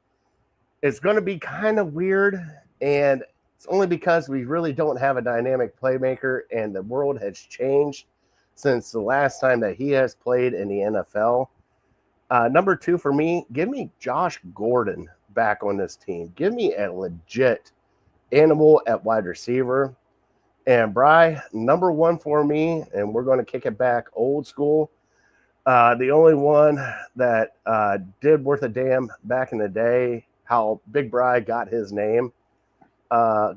is going to be kind of weird, and it's only because we really don't have a dynamic playmaker, and the world has changed since the last time that he has played in the NFL. Number 2 for me, give me Josh Gordon back on this team. Give me a legit animal at wide receiver. And Bri, number 1 for me, and we're going to kick it back old school. The only one that did worth a damn back in the day, how Big Bri got his name.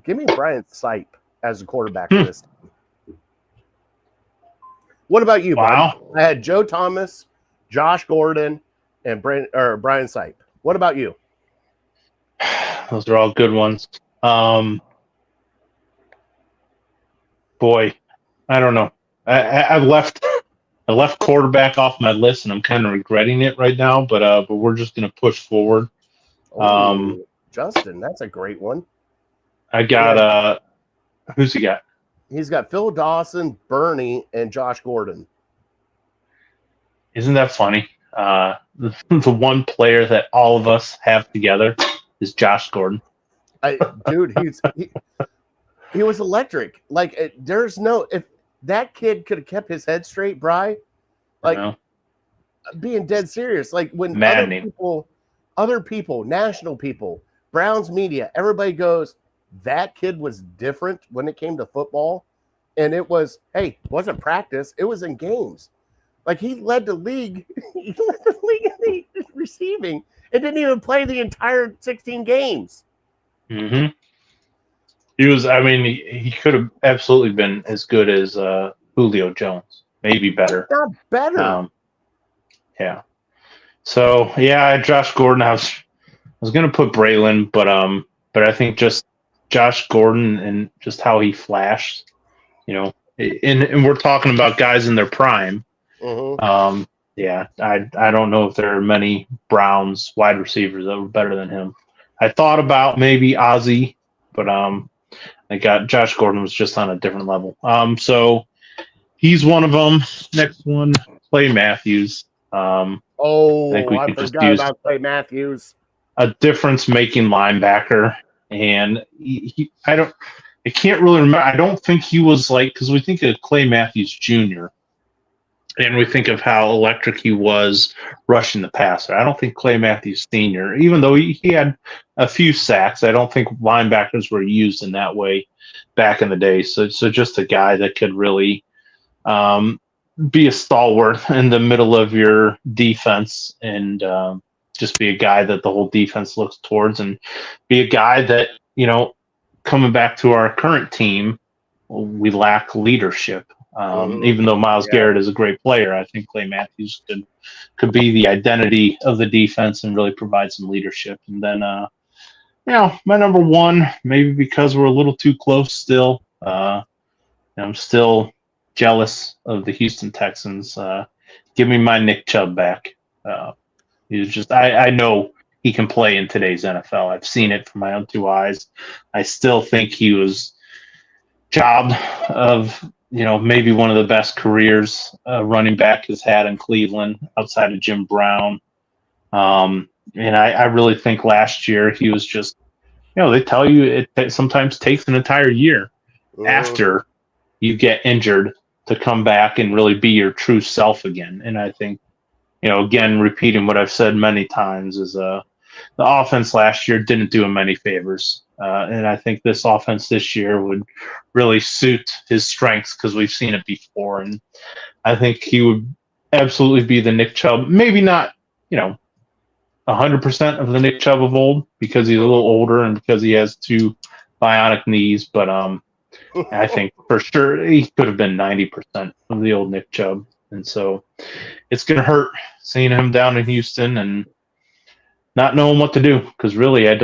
Give me Brian Sipe as a quarterback for this team. What about you, Wow. bud? I had Joe Thomas, Josh Gordon, and Brian Sipe. What about you? Those are all good ones. Boy, I don't know. I left quarterback off my list, and I'm kind of regretting it right now. But we're just going to push forward. Justin, that's a great one. I got who's he got? He's got Phil Dawson, Bernie, and Josh Gordon. Isn't that funny? The one player that all of us have together is Josh Gordon. Dude, he was electric. Like, there's no, if that kid could have kept his head straight, Bri, like, being dead serious. Like, when other people, national people, Browns media, everybody goes, that kid was different when it came to football. And it was, hey, it wasn't practice. It was in games. Like, he led the league. He led the league in the receiving. It didn't even play the entire 16 games. Mm-hmm. He was, I mean, he could have absolutely been as good as Julio Jones. Maybe better. Not better. Yeah. So, yeah, Josh Gordon, I was going to put Braylon, but I think just Josh Gordon and just how he flashed, you know, and we're talking about guys in their prime. Mm-hmm. Yeah, I don't know if there are many Browns wide receivers that were better than him. I thought about maybe Ozzie, but I got Josh Gordon was just on a different level. So he's one of them. Next one, Clay Matthews. I forgot about Clay Matthews. A difference-making linebacker, and I can't really remember. I don't think he was because we think of Clay Matthews Jr. and we think of how electric he was rushing the passer. I don't think Clay Matthews Sr., even though he had a few sacks, I don't think linebackers were used in that way back in the day. So just a guy that could really be a stalwart in the middle of your defense and just be a guy that the whole defense looks towards and be a guy that, coming back to our current team, we lack leadership. Even though Myles Garrett is a great player, I think Clay Matthews could be the identity of the defense and really provide some leadership. And then, my number 1, maybe because we're a little too close still, I'm still jealous of the Houston Texans. Give me my Nick Chubb back. He's just, I know he can play in today's NFL. I've seen it from my own 2 eyes. I still think he was jobbed of maybe one of the best careers running back has had in Cleveland outside of Jim Brown. And I really think last year he was just, they tell you it sometimes takes an entire year after you get injured to come back and really be your true self again. And I think, again, repeating what I've said many times is the offense last year didn't do him any favors. And I think this offense this year would really suit his strengths because we've seen it before. And I think he would absolutely be the Nick Chubb, maybe not, 100% of the Nick Chubb of old because he's a little older and because he has 2 bionic knees. But I think for sure he could have been 90% of the old Nick Chubb. And so it's going to hurt seeing him down in Houston. And not knowing what to do, because really I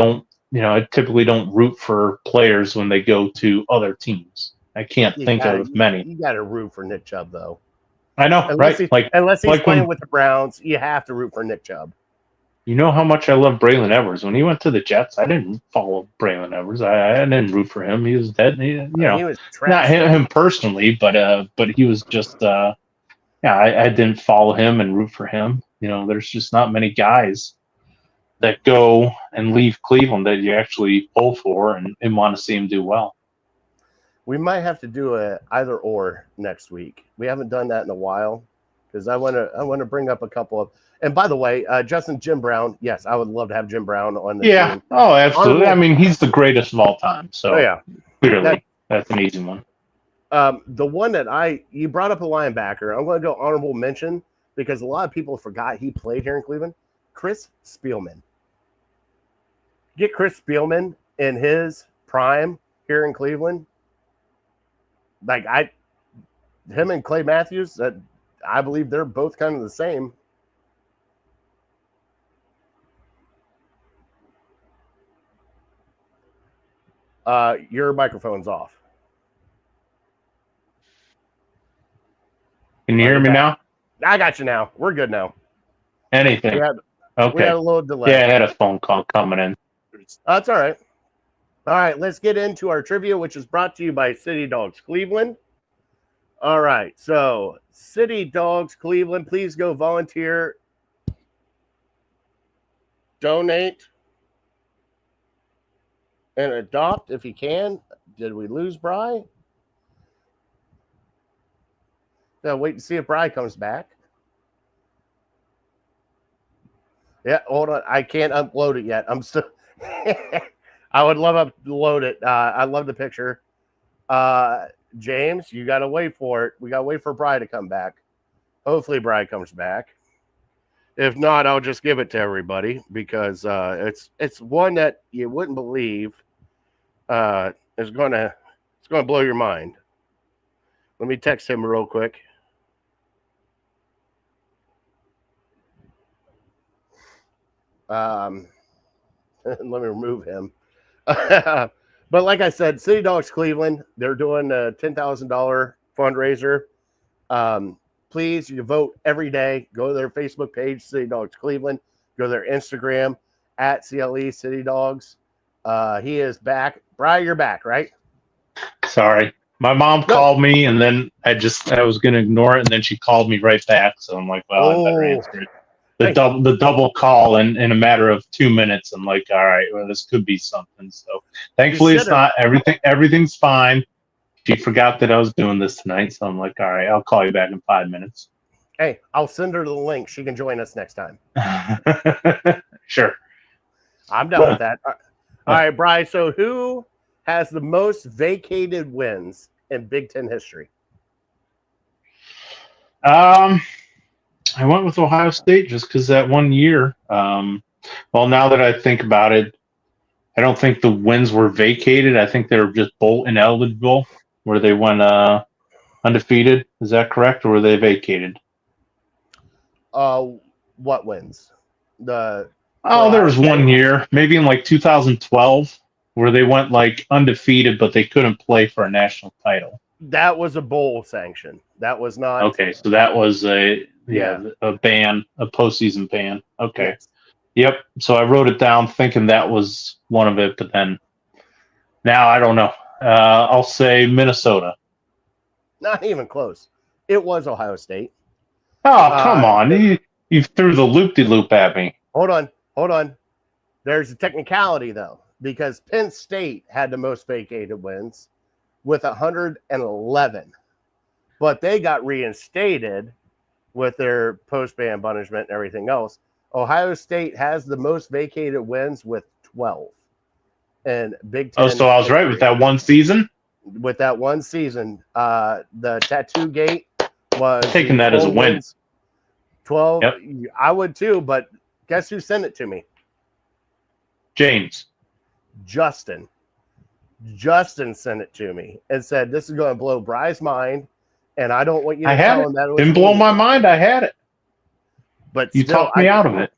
typically don't root for players when they go to other teams. I can't think of many. You got to root for Nick Chubb, though. I know, Unless right? Unless he's playing when, with the Browns, you have to root for Nick Chubb. You know how much I love Braylon Edwards. When he went to the Jets, I didn't follow Braylon Edwards. I didn't root for him. He was dead. He was not trash. him personally, but he was just I didn't follow him and root for him. There's just not many guys that go and leave Cleveland that you actually pull for and want to see him do well. We might have to do a either or next week. We haven't done that in a while because I want to bring up a couple of. And by the way, Justin, Jim Brown. Yes, I would love to have Jim Brown on the team. Oh, absolutely. I mean, he's the greatest of all time. So clearly, that's an easy one. The one that you brought up a linebacker. I'm going to go honorable mention because a lot of people forgot he played here in Cleveland. Chris Spielman. Get Chris Spielman in his prime here in Cleveland. Like him and Clay Matthews, I believe they're both kind of the same. Your microphone's off. Can you hear me now? I got you now. We're good now. Anything. We had a little delay. Yeah, I had a phone call coming in. That's all right. All right, let's get into our trivia, which is brought to you by City Dogs Cleveland. All right, so City Dogs Cleveland, please go volunteer, donate, and adopt if you can. Did we lose Bri? Gotta wait and see if Bri comes back. Yeah, hold on. I can't upload it yet. I'm still. I would love to load it. I love the picture. James, you got to wait for it. We got to wait for Bri to come back. Hopefully, Bri comes back. If not, I'll just give it to everybody because it's one that you wouldn't believe is gonna blow your mind. Let me text him real quick. Let me remove him. But like I said, City Dogs Cleveland, they're doing a $10,000 fundraiser. Please, you vote every day. Go to their Facebook page, City Dogs Cleveland. Go to their Instagram, @CLE City Dogs. He is back. Bri, you're back, right? Sorry. My mom called me, and then I was going to ignore it, and then she called me right back. So I'm like, well, I better answer it. The double call in a matter of 2 minutes. I'm like, all right, well, this could be something. So thankfully it's not. Everything's fine. She forgot that I was doing this tonight. So I'm like, all right, I'll call you back in 5 minutes. Hey, I'll send her the link. She can join us next time. Sure. I'm done with that. All right, Bri. So who has the most vacated wins in Big Ten history? I went with Ohio State just because that 1 year. Well, now that I think about it, I don't think the wins were vacated. I think they were just bowl ineligible, where they went undefeated. Is that correct, or were they vacated? What wins? There was 1 year, maybe in like 2012, where they went like undefeated, but they couldn't play for a national title. That was a bowl sanction. That was not. Okay, so that was a ban, a postseason ban. Okay. Yes. Yep. So I wrote it down thinking that was one of it, but then now I don't know. I'll say Minnesota. Not even close. It was Ohio State. Oh, come on. You threw the loop-de-loop at me. Hold on. There's a technicality, though, because Penn State had the most vacated wins with 111. But they got reinstated with their post-ban punishment and everything else. Ohio State has the most vacated wins with 12. And Big Ten. Oh, so I was right with that one season? With that one season. The Tattoo Gate was taking that as a win. 12. Yep. I would too, but guess who sent it to me? James. Justin sent it to me and said, this is going to blow Bri's mind, and I don't want you to tell him that it was didn't blow my mind. I had it. But you talked me out of it.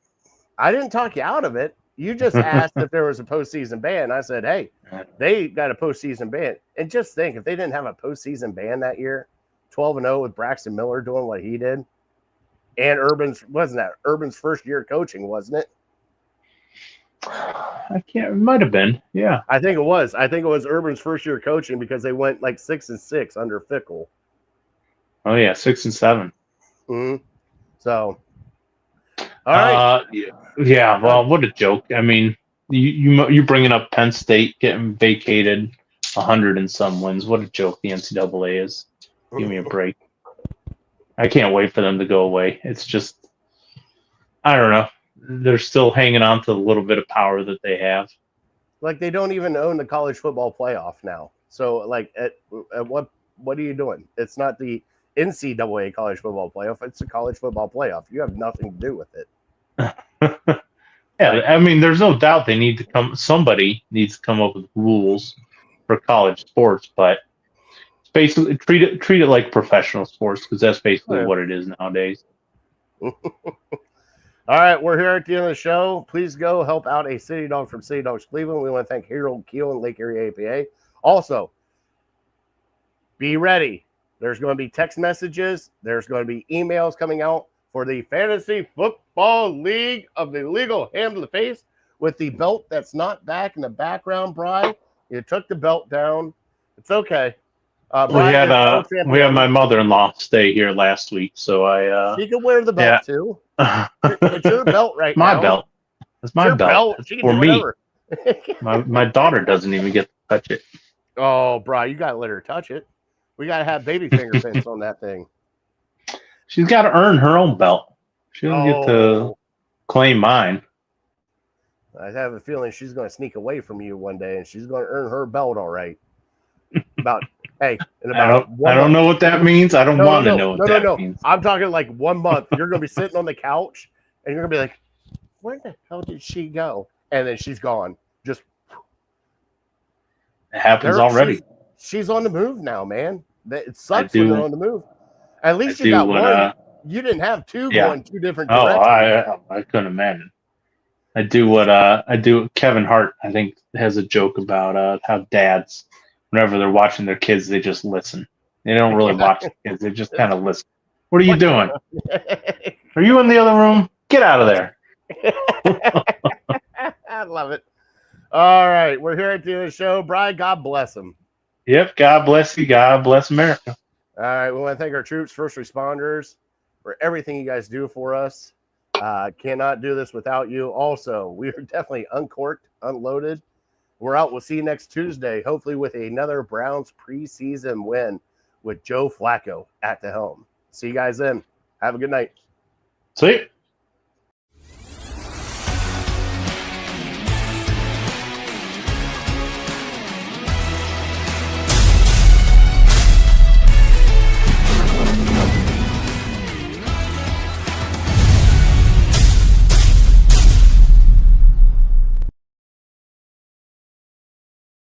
I didn't talk you out of it. You just asked if there was a postseason ban. I said, hey, they got a postseason ban. And just think, if they didn't have a postseason ban that year, 12-0 with Braxton Miller doing what he did, and Urban's first year coaching, wasn't it? I can't. It might have been. Yeah, I think it was. I think it was Urban's first year coaching because they went like 6-6 under Fickle. Oh yeah, 6 and 7. Mm-hmm. So, all right. Yeah. Well, what a joke. I mean, you bringing up Penn State getting vacated 100 and some wins. What a joke the NCAA is. Give me a break. I can't wait for them to go away. It's just, I don't know. They're still hanging on to the little bit of power that they have. Like, they don't even own the college football playoff now. So, like, at what are you doing? It's not the NCAA college football playoff. It's the college football playoff. You have nothing to do with it. Yeah, I mean, there's no doubt somebody needs to come up with rules for college sports, but basically treat it like professional sports, because that's basically what it is nowadays. All right, we're here at the end of the show. Please go help out a City Dog from City Dogs Cleveland. We want to thank Harold Keel and Lake Erie APA. Also, be ready. There's going to be text messages. There's going to be emails coming out for the Fantasy Football League of the Legal Hand to the Face with the belt that's not back in the background, Bri. You took the belt down. It's okay. We had my mother-in-law stay here last week, so she can wear the belt too. It's your belt right my now. Belt. It's my belt. She can for do me. whatever. my daughter doesn't even get to touch it. Oh, bro, you gotta let her touch it. We gotta have baby fingerprints on that thing. She's got to earn her own belt. She doesn't get to claim mine. I have a feeling she's going to sneak away from you one day, and she's going to earn her belt all right. I don't know what that means. I don't want to know what that means. I'm talking like 1 month. You're going to be sitting on the couch, and you're going to be like, where the hell did she go? And then she's gone. Just it happens already. She's on the move now, man. It sucks when they're on the move. At least you got one. You didn't have two going two different directions. I couldn't imagine. I do what Kevin Hart, I think, has a joke about how dads, whenever they're watching their kids, they just listen. They don't really watch the kids. They just kind of listen. What are you doing? Are you in the other room? Get out of there. I love it. All right. We're here at the end of the show. Brian, God bless him. Yep. God bless you. God bless America. All right. We want to thank our troops, first responders, for everything you guys do for us. Cannot do this without you. Also, we are definitely uncorked, unloaded. We're out. We'll see you next Tuesday, hopefully with another Browns preseason win with Joe Flacco at the helm. See you guys then. Have a good night. See you.